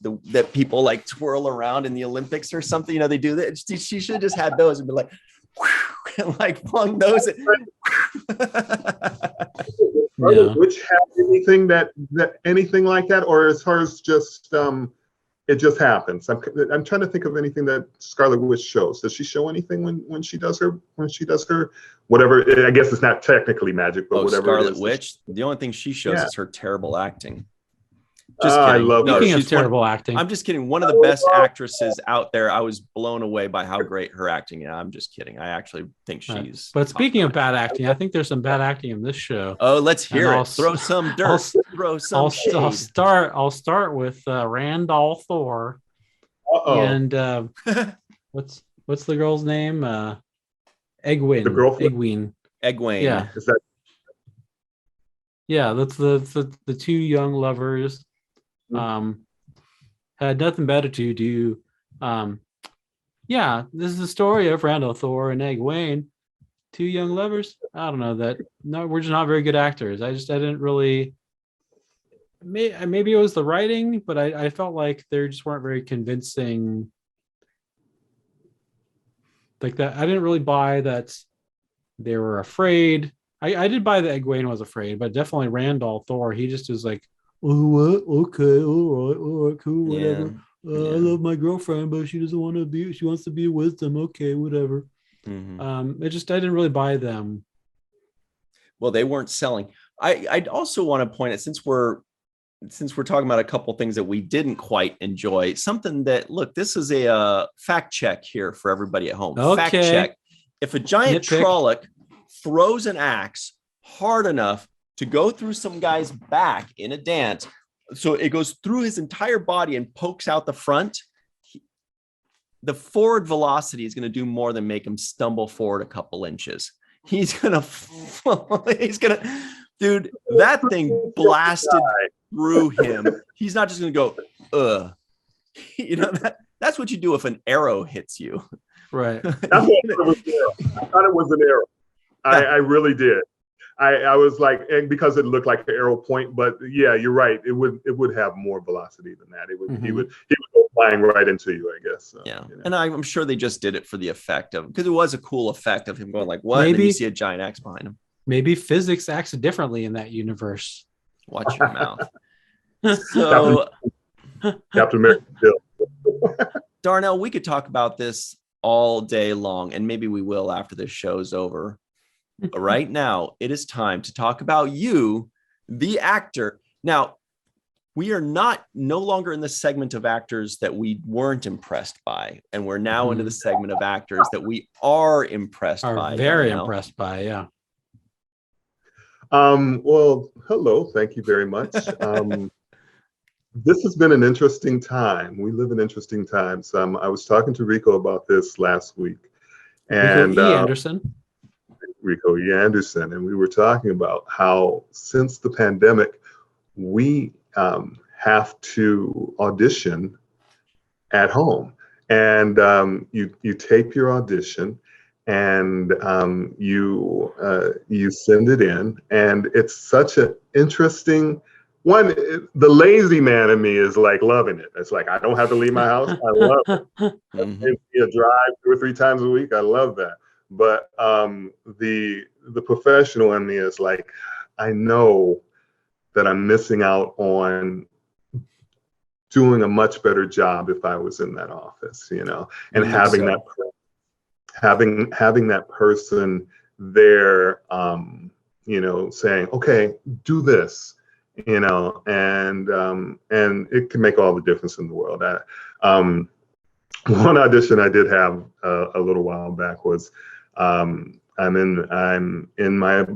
people like twirl around in the Olympics or something. You know, they do that. She should have just had those and been like, and like flung those. Which have anything anything like that, or as far as just it just happens. I'm trying to think of anything that Scarlet Witch shows. Does she show anything when she does her whatever? I guess it's not technically magic, but whatever. Scarlet Witch. The only thing she shows is her terrible acting. Just kidding. I love her. Speaking of terrible acting, I'm just kidding. One of the best actresses out there. I was blown away by how great her acting is. I'm just kidding. I actually think she's. But speaking of bad acting, I think there's some bad acting in this show. Oh, let's hear it. Throw some dirt. I'll start with Randall Thor. And what's the girl's name? Egwene. The girlfriend. Egwene. Yeah. Is that? Yeah, that's the two young lovers. Had nothing better to do. This is the story of Randall Thor and Egwene, two young lovers. I don't know that. No, we're just not very good actors. I didn't really. Maybe it was the writing, but I felt like they just weren't very convincing. Like that, I didn't really buy that they were afraid. I did buy that Egwene was afraid, but definitely Randall Thor. He just was like, "Oh, what? Okay, all right, cool, whatever. I love my girlfriend, but she doesn't want to be. She wants to be a wisdom. Okay, whatever." Mm-hmm. I didn't really buy them. Well, they weren't selling. I'd also want to point out, since we're talking about a couple things that we didn't quite enjoy, something that, look, this is a fact check here for everybody at home. Okay. Fact check. If a giant Trolloc throws an axe hard enough to go through some guy's back in a dance, so it goes through his entire body and pokes out the front, the forward velocity is going to do more than make him stumble forward a couple inches. Dude, that thing blasted through him. He's not just going to go, you know, that's what you do if an arrow hits you. Right. I thought it was an arrow. I really did. I was like, and because it looked like an arrow point, but yeah, you're right. It would have more velocity than that. He would go flying right into you, I guess. So, yeah. You know. And I'm sure they just did it for the effect of, because it was a cool effect of him going like, what? Maybe, and then you see a giant axe behind him. Maybe physics acts differently in that universe. Watch your mouth. So Captain America. Darnell, we could talk about this all day long, and maybe we will after this show's over. But right now, it is time to talk about you, the actor. Now, we are no longer in the segment of actors that we weren't impressed by, and we're now into the segment of actors that we are impressed by. Very impressed by, yeah. Well, hello. Thank you very much. This has been an interesting time. We live in interesting times. I was talking to Rico about this last week. And Rico E. Anderson. And we were talking about how since the pandemic, we have to audition at home. And you tape your audition, and you send it in, and it's such an interesting one. The lazy man in me is like loving it. It's like, I don't have to leave my house. I love it. A drive 2 or 3 times a week. I love that. But the professional in me is like, I know that I'm missing out on doing a much better job if I was in that office, and having that person there, saying, okay, do this, and it can make all the difference in the world. One audition I did have a little while back was, I'm in my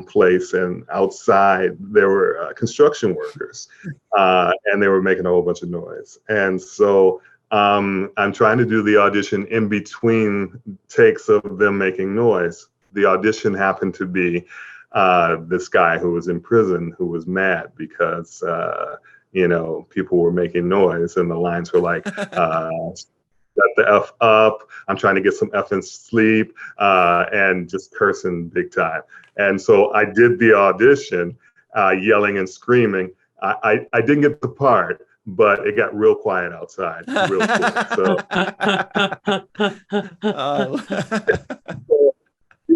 place, and outside there were construction workers, and they were making a whole bunch of noise. And so I'm trying to do the audition in between takes of them making noise. The audition happened to be this guy who was in prison, who was mad because people were making noise, and the lines were like, shut the F up, I'm trying to get some effing sleep, and just cursing big time. And so I did the audition, yelling and screaming. I didn't get the part, but it got real quiet outside real quick.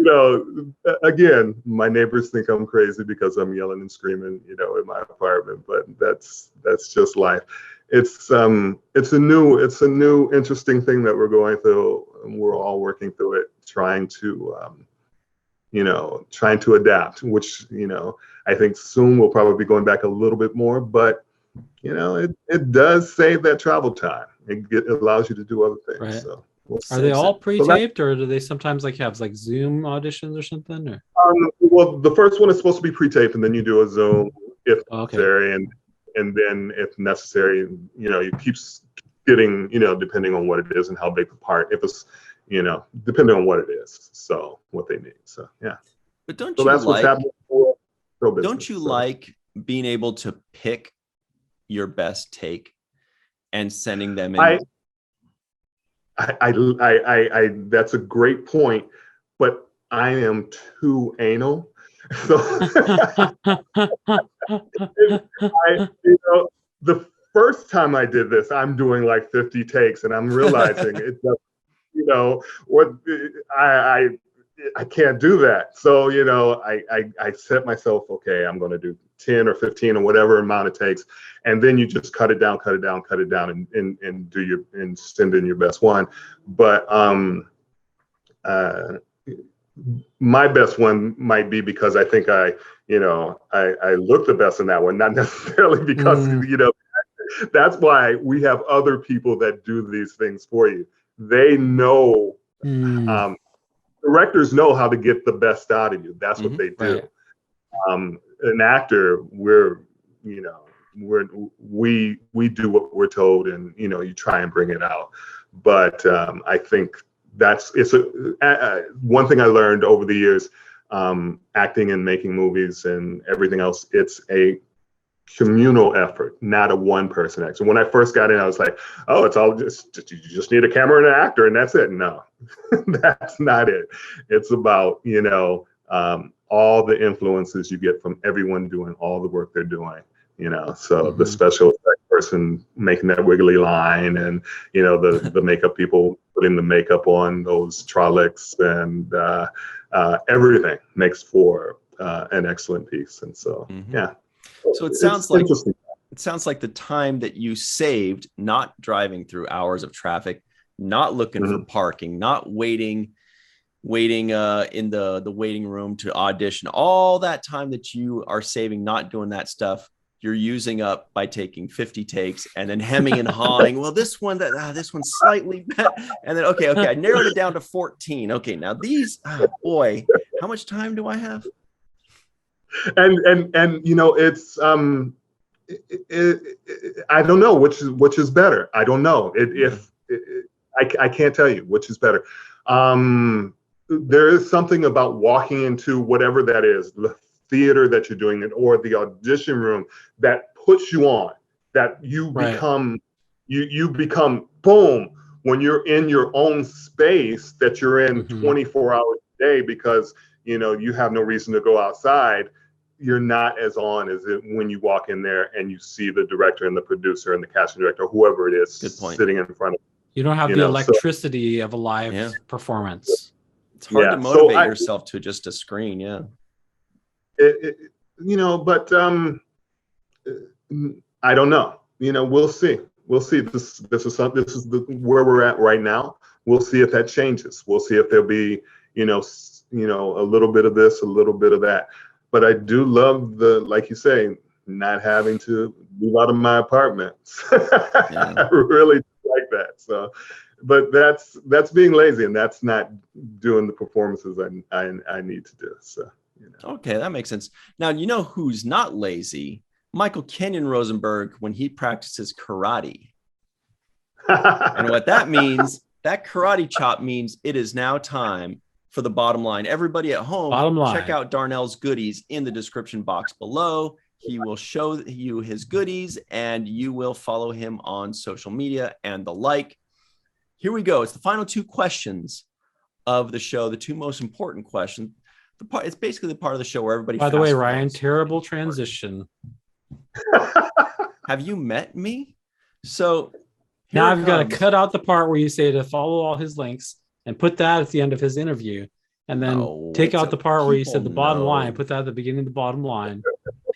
So, again, my neighbors think I'm crazy because I'm yelling and screaming, in my apartment, but that's just life. It's a new interesting thing that we're going through, and we're all working through it, trying to adapt, which, I think soon we'll probably be going back a little bit more, but it does save that travel time. It allows you to do other things. Right. So are they all pre-taped, or do they sometimes have Zoom auditions or something? Or well, the first one is supposed to be pre-taped, and then you do a Zoom if necessary, and then if necessary, you keep getting, depending on what it is and how big the part, if it's, depending on what it is, so what they need. So yeah. But don't you like being able to pick your best take and sending them in? I that's a great point, but I am too anal. So the first time I did this, I'm doing like 50 takes, and I'm realizing it doesn't, what I can't do that. So, I set myself, okay, I'm going to do 10 or 15 or whatever amount it takes. And then you just cut it down, and and send in your best one. But my best one might be because I think I look the best in that one, not necessarily because, that's why we have other people that do these things for you. They know, directors know how to get the best out of you. That's what they do. Right. An actor, we do what we're told, and you try and bring it out. But I think it's one thing I learned over the years, acting and making movies and everything else. It's a communal effort, not a one-person act. So when I first got in, I was like, oh, it's all just you just need a camera and an actor, and that's it. No, that's not it. It's about all the influences you get from everyone doing all the work they're doing. So the special effect person making that wiggly line, and the makeup people putting the makeup on those Trollocs, and everything makes for an excellent piece. And so yeah. So it sounds like the time that you saved not driving through hours of traffic, not looking for parking, not waiting in the waiting room to audition, all that time that you are saving not doing that stuff, you're using up by taking 50 takes and then hemming and hawing. Well, this one's slightly better. And then, okay, I narrowed it down to 14. Okay, now these, boy, how much time do I have? And it's I don't know which is better. I don't know. I can't tell you which is better. There is something about walking into whatever that is, the theater that you're doing it, or the audition room, that puts you on, that you become you become boom, when you're in your own space that you're in Mhm. 24 hours a day because, you have no reason to go outside, you're not as on as when you walk in there and you see the director and the producer and the casting director, whoever it is, Good point. sitting in front of You don't have you the know, so- electricity of a live Yeah. performance. It's hard Yeah, to so motivate I- yourself to just a screen. Yeah. But I don't know. We'll see. We'll see. This is where we're at right now. We'll see if that changes. We'll see if there'll be, a little bit of this, a little bit of that. But I do love like you say, not having to move out of my apartment. Yeah. I really like that. So, but that's being lazy, and that's not doing the performances I need to do. So. Okay, that makes sense. Now, you know who's not lazy? Michael Kenyon Rosenberg when he practices karate. And what that means, that karate chop means it is now time for the bottom line. Everybody at home, Bottom line. check out Darnell's goodies in the description box below. He will show you his goodies and you will follow him on social media and the like. Here we go. It's the final two questions of the show, the two most important questions. It's basically the part of the show where everybody. By the way, fast Ryan, forwards. terrible transition. Have you met me? So Now I've got to cut out the part where you say to follow all his links and put that at the end of his interview. And then take out the part where you said the bottom line, put that at the beginning of the bottom line.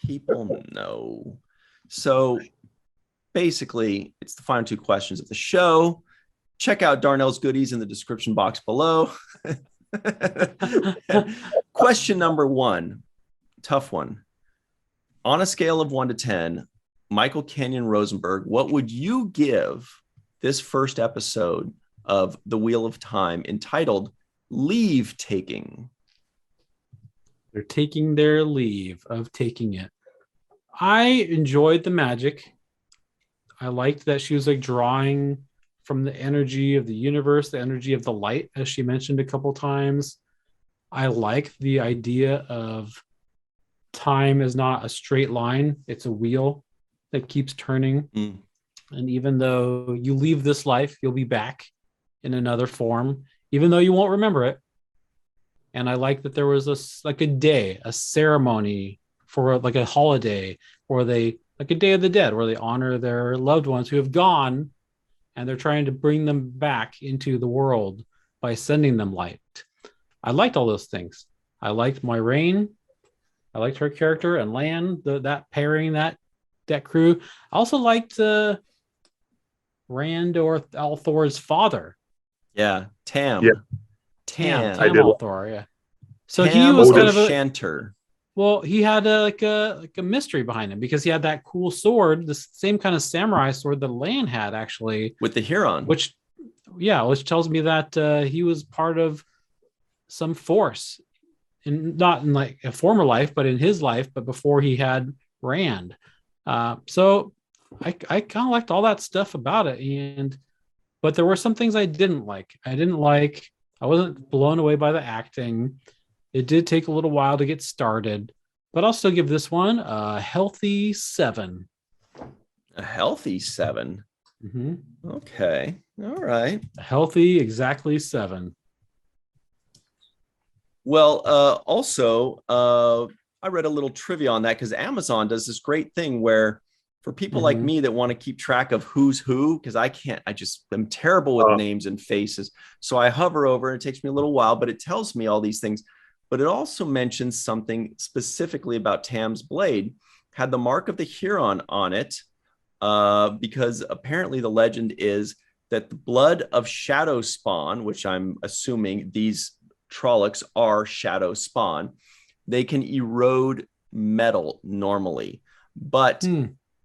People know. So basically, it's the final two questions of the show. Check out Darnell's goodies in the description box below. Question number one, tough one. On a scale of 1 to 10, Michael Kenyon Rosenberg, what would you give this first episode of The Wheel of Time entitled Leave Taking? They're taking their leave of taking it. I enjoyed the magic. I liked that she was like drawing from the energy of the universe, the energy of the light, as she mentioned a couple times. I like the idea of time is not a straight line. It's a wheel that keeps turning. Mm. And even though you leave this life, you'll be back in another form, even though you won't remember it. And I like that there was a ceremony for like a holiday, or like a Day of the Dead, where they honor their loved ones who have gone, and they're trying to bring them back into the world by sending them light. I liked all those things. I liked Moiraine. I liked her character and Lan, that pairing, that crew. I also liked Rand or Althor's father. Yeah, Tam. Yeah. Tam. Althor, yeah. So Tam he was kind of Shanter. Well, he had a mystery behind him because he had that cool sword, the same kind of samurai sword that Lan had, actually, with the Huron. Which tells me that he was part of some force, not in like a former life, but in his life, but before he had Rand. So I kind of liked all that stuff about it, but there were some things I didn't like. I wasn't blown away by the acting. It did take a little while to get started, but I'll still give this one a healthy 7. A healthy 7. Mm-hmm. Okay. All right. A healthy, exactly 7. Well, also, I read a little trivia on that because Amazon does this great thing where for people like me that want to keep track of who's who, because I'm terrible with names and faces. So I hover over and it takes me a little while, but it tells me all these things. But it also mentions something specifically about Tam's blade, had the mark of the Huron on it, because apparently the legend is that the blood of shadow spawn, which I'm assuming these Trollocs are shadow spawn, they can erode metal normally, but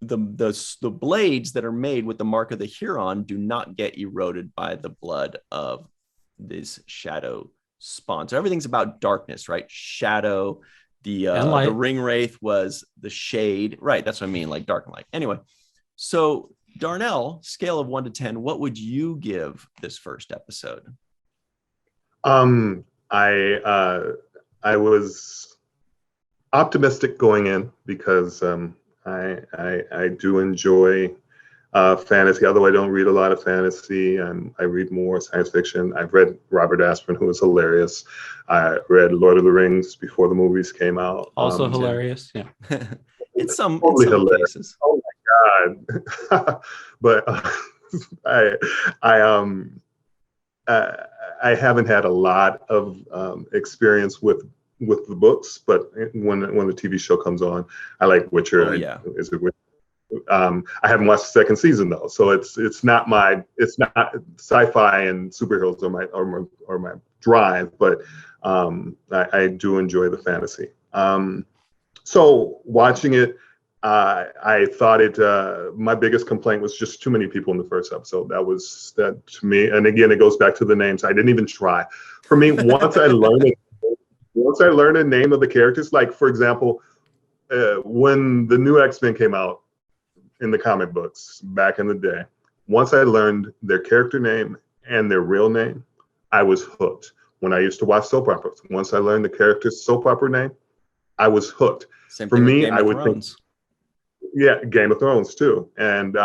the blades that are made with the mark of the Huron do not get eroded by the blood of this shadow spawn. So everything's about darkness, right? Shadow, the ring wraith was the shade, right? That's what I mean, like dark and light. Anyway, so Darnell, scale of 1 to 10, what would you give this first episode? I was optimistic going in because I do enjoy fantasy, although I don't read a lot of fantasy. I read more science fiction. I've read Robert Asprin, who is hilarious. I read Lord of the Rings before the movies came out. Also hilarious. Yeah. in some Totally hilarious. cases. Oh my God. But I I haven't had a lot of experience with the books, but when the TV show comes on, I like Witcher. Oh, yeah. Is it Witcher? I haven't watched the second season though, so it's not sci-fi and superheroes are my drive, but I do enjoy the fantasy. So watching it, I thought my biggest complaint was just too many people in the first episode. That to me, and again, it goes back to the names. I didn't even try. For me, once I learned the name of the characters, like for example, when the new X-Men came out in the comic books back in the day, once I learned their character name and their real name, I was hooked. When I used to watch soap operas, once I learned the character's soap opera name, I was hooked. Same For thing with me, Game I of would Thrones. think, yeah, Game of Thrones too. And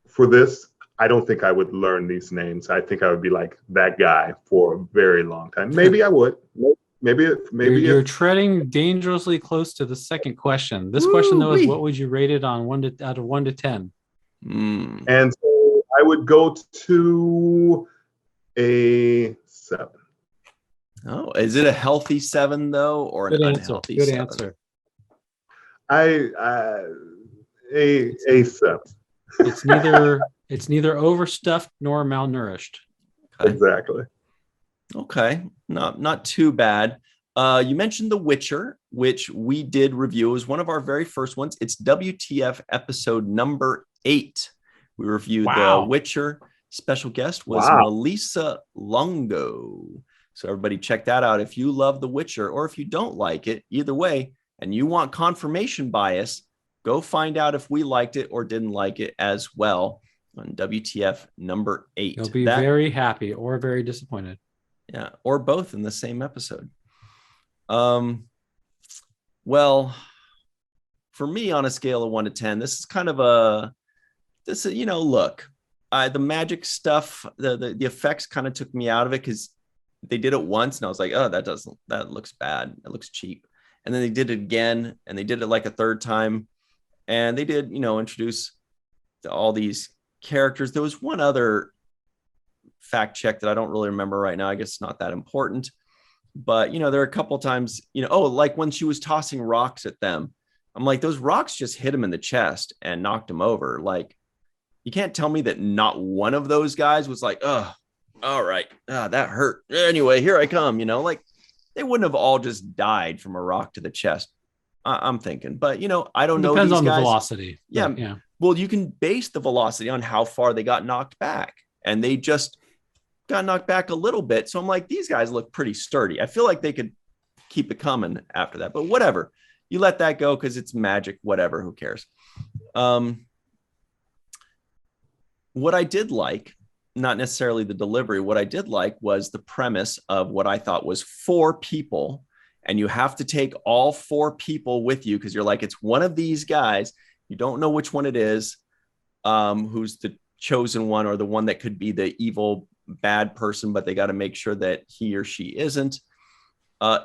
for this, I don't think I would learn these names. I think I would be like that guy for a very long time. Maybe I would. Maybe You're treading dangerously close to the second question. This question though is, what would you rate it on out of 1 to 10? And so I would go to a 7. Oh, is it a healthy 7 though, or an unhealthy 7? Good answer. A 7. It's neither overstuffed nor malnourished. Okay. Exactly. Okay, not too bad. You mentioned The Witcher, which we did review. It was one of our very first ones. It's WTF episode number 8. We reviewed The Witcher. Special guest was Melissa Longo. So everybody check that out if you love The Witcher, or if you don't like it, either way, and you want confirmation bias, go find out if we liked it or didn't like it as well on WTF number 8. You'll be very happy or very disappointed. Yeah, or both in the same episode. Well, for me, on a scale of 1 to 10, this is kind of look, the magic stuff, the effects kind of took me out of it because they did it once and I was like, oh, that looks bad. It looks cheap. And then they did it again and they did it like a third time. And they did, introduce all these characters. There was one other fact check that I don't really remember right now. I guess it's not that important, but there are a couple times, like when she was tossing rocks at them, I'm like, those rocks just hit him in the chest and knocked him over. Like, you can't tell me that not one of those guys was like, oh, all right, that hurt. Anyway, here I come, like they wouldn't have all just died from a rock to the chest. I'm thinking, but I don't know. Depends on the velocity. Yeah. Well, you can base the velocity on how far they got knocked back, and they just got knocked back a little bit. So I'm like, these guys look pretty sturdy. I feel like they could keep it coming after that, but whatever. You let that go because it's magic, whatever, who cares? What I did like, not necessarily the delivery, what I did like was the premise of what I thought was 4 people. And you have to take all 4 people with you because you're like, it's one of these guys. You don't know which one it is, who's the chosen one or the one that could be the evil bad person, but they got to make sure that he or she isn't.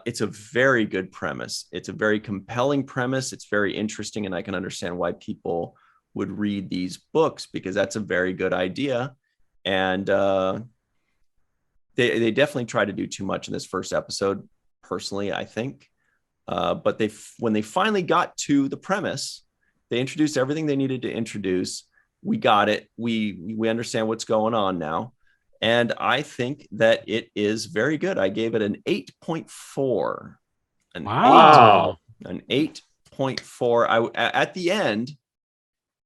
It's a very good premise. It's a very compelling premise. It's very interesting. And I can understand why people would read these books because that's a very good idea. And they definitely try to do too much in this first episode, personally, I think. But when they finally got to the premise, they introduced everything they needed to introduce. We got it. We understand what's going on now. And I think that it is very good. I gave it an 8.4. Wow. An 8.4. At the end,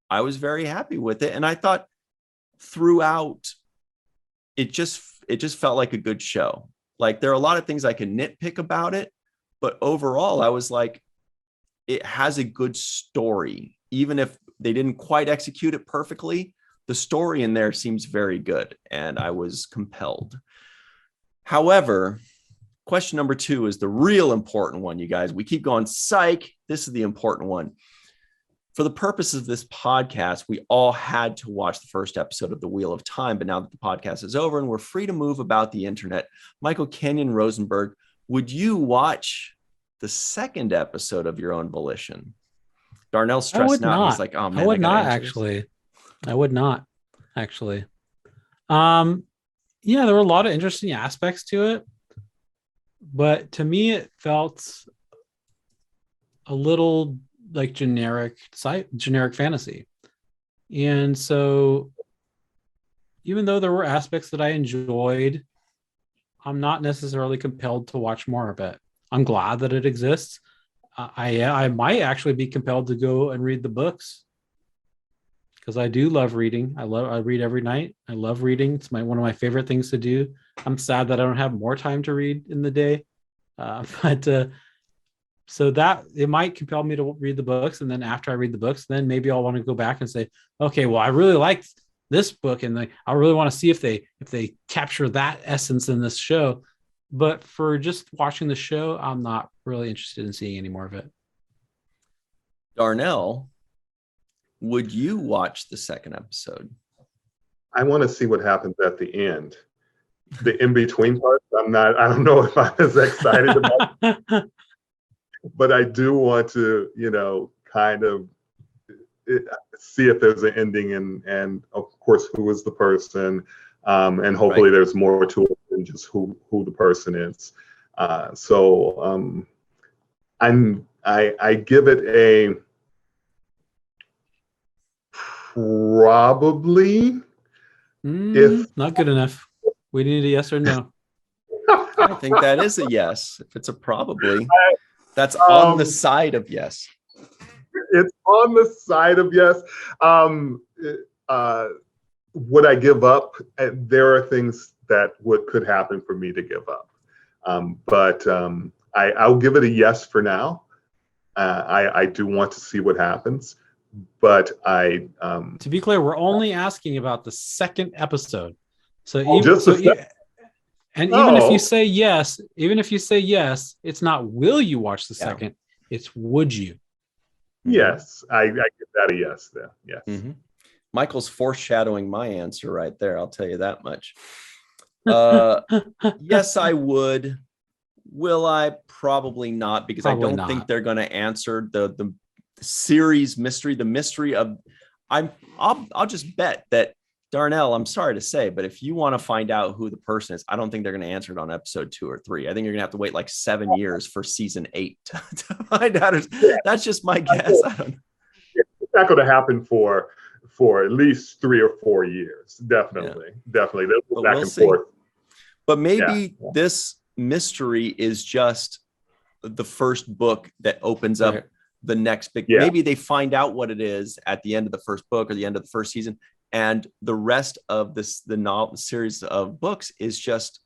I was very happy with it. And I thought throughout, it just felt like a good show. Like there are a lot of things I can nitpick about it, but overall, I was like, it has a good story. Even if they didn't quite execute it perfectly, the story in there seems very good, and I was compelled. However, question number 2 is the real important one, you guys. We keep going, psych. This is the important one. for the purposes of this podcast, we all had to watch the first episode of The Wheel of Time. But now that the podcast is over and we're free to move about the internet, Michael Kenyon Rosenberg, would you watch the second episode of your own volition? Darnell's stressing out. He's like, oh man, I would not actually. I would not actually. Yeah, there were a lot of interesting aspects to it, but to me, it felt a little like generic fantasy. And so even though there were aspects that I enjoyed, I'm not necessarily compelled to watch more of it. I'm glad that it exists. I might actually be compelled to go and read the books because I do love reading. I read every night. I love reading. It's one of my favorite things to do. I'm sad that I don't have more time to read in the day. So that it might compel me to read the books. And then after I read the books, then maybe I'll want to go back and say, okay, well, I really liked this book. And I really want to see if they capture that essence in this show. But for just watching the show, I'm not really interested in seeing any more of it. Darnell, would you watch the second episode? I want to see what happens at the end. The in-between part, I don't know if I'm as excited about. But I do want to, kind of see if there's an ending and of course, who is the person. And hopefully there's more to it than just who the person is. So I give it a probably. If not good enough. We need a yes or no. I think that is a yes. If it's a probably, that's on the side of yes. It's on the side of yes. Would I give up? There are things that could happen for me to give up. But I'll give it a yes for now. I do want to see what happens. But to be clear, we're only asking about the second episode. So even if you say yes, it's not will you watch the second, it's would you? Yes, I give that a yes there. Yes. Mm-hmm. Michael's foreshadowing my answer right there. I'll tell you that much. Yes, I would. Will I? Probably not, because I don't think they're going to answer the series mystery, the mystery of. I'll just bet that Darnell, I'm sorry to say, but if you want to find out who the person is, I don't think they're going to answer it on episode 2 or 3. I think you're going to have to wait like 7 years for season 8 to find out. That's just my guess. I don't know. It's not going to happen for at least 3 or 4 years. Definitely. They'll go back and forth. But maybe this mystery is just the first book that opens up the next big. Maybe they find out what it is at the end of the first book or the end of the first season, and the rest of the novel series of books is just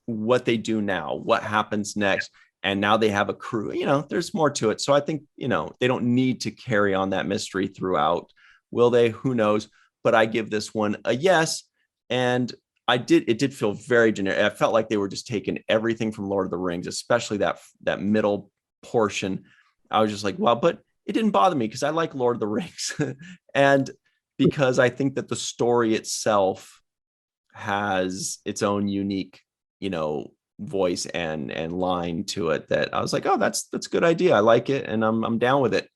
what they do now, what happens next. And now they have a crew, there's more to it. So I think, they don't need to carry on that mystery throughout. Will they? Who knows? But I give this one a yes. And it did feel very generic. I felt like they were just taking everything from Lord of the Rings, especially that middle portion. I was just like, wow, but it didn't bother me because I like Lord of the Rings. And because I think that the story itself has its own unique, voice and line to it, that I was like, oh, that's a good idea. I like it, and I'm down with it.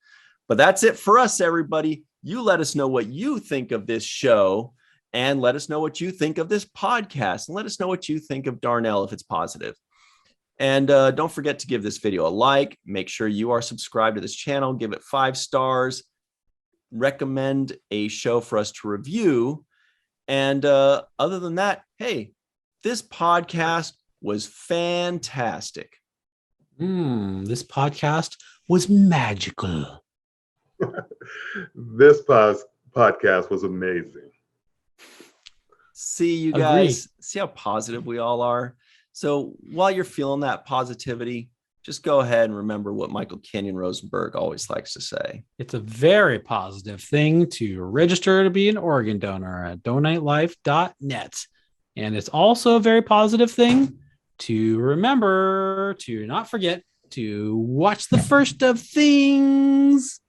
But that's it for us, everybody. You let us know what you think of this show, and let us know what you think of this podcast, and let us know what you think of Darnell if it's positive. And don't forget to give this video a like. Make sure you are subscribed to this channel. Give it 5 stars. Recommend a show for us to review. And other than that, hey, this podcast was fantastic. This podcast was magical. This podcast was amazing. See, you guys, see how positive we all are. So while you're feeling that positivity, just go ahead and remember what Michael Kenyon Rosenberg always likes to say. It's a very positive thing to register to be an organ donor at donatelife.net. And it's also a very positive thing to remember to not forget to watch the first of things.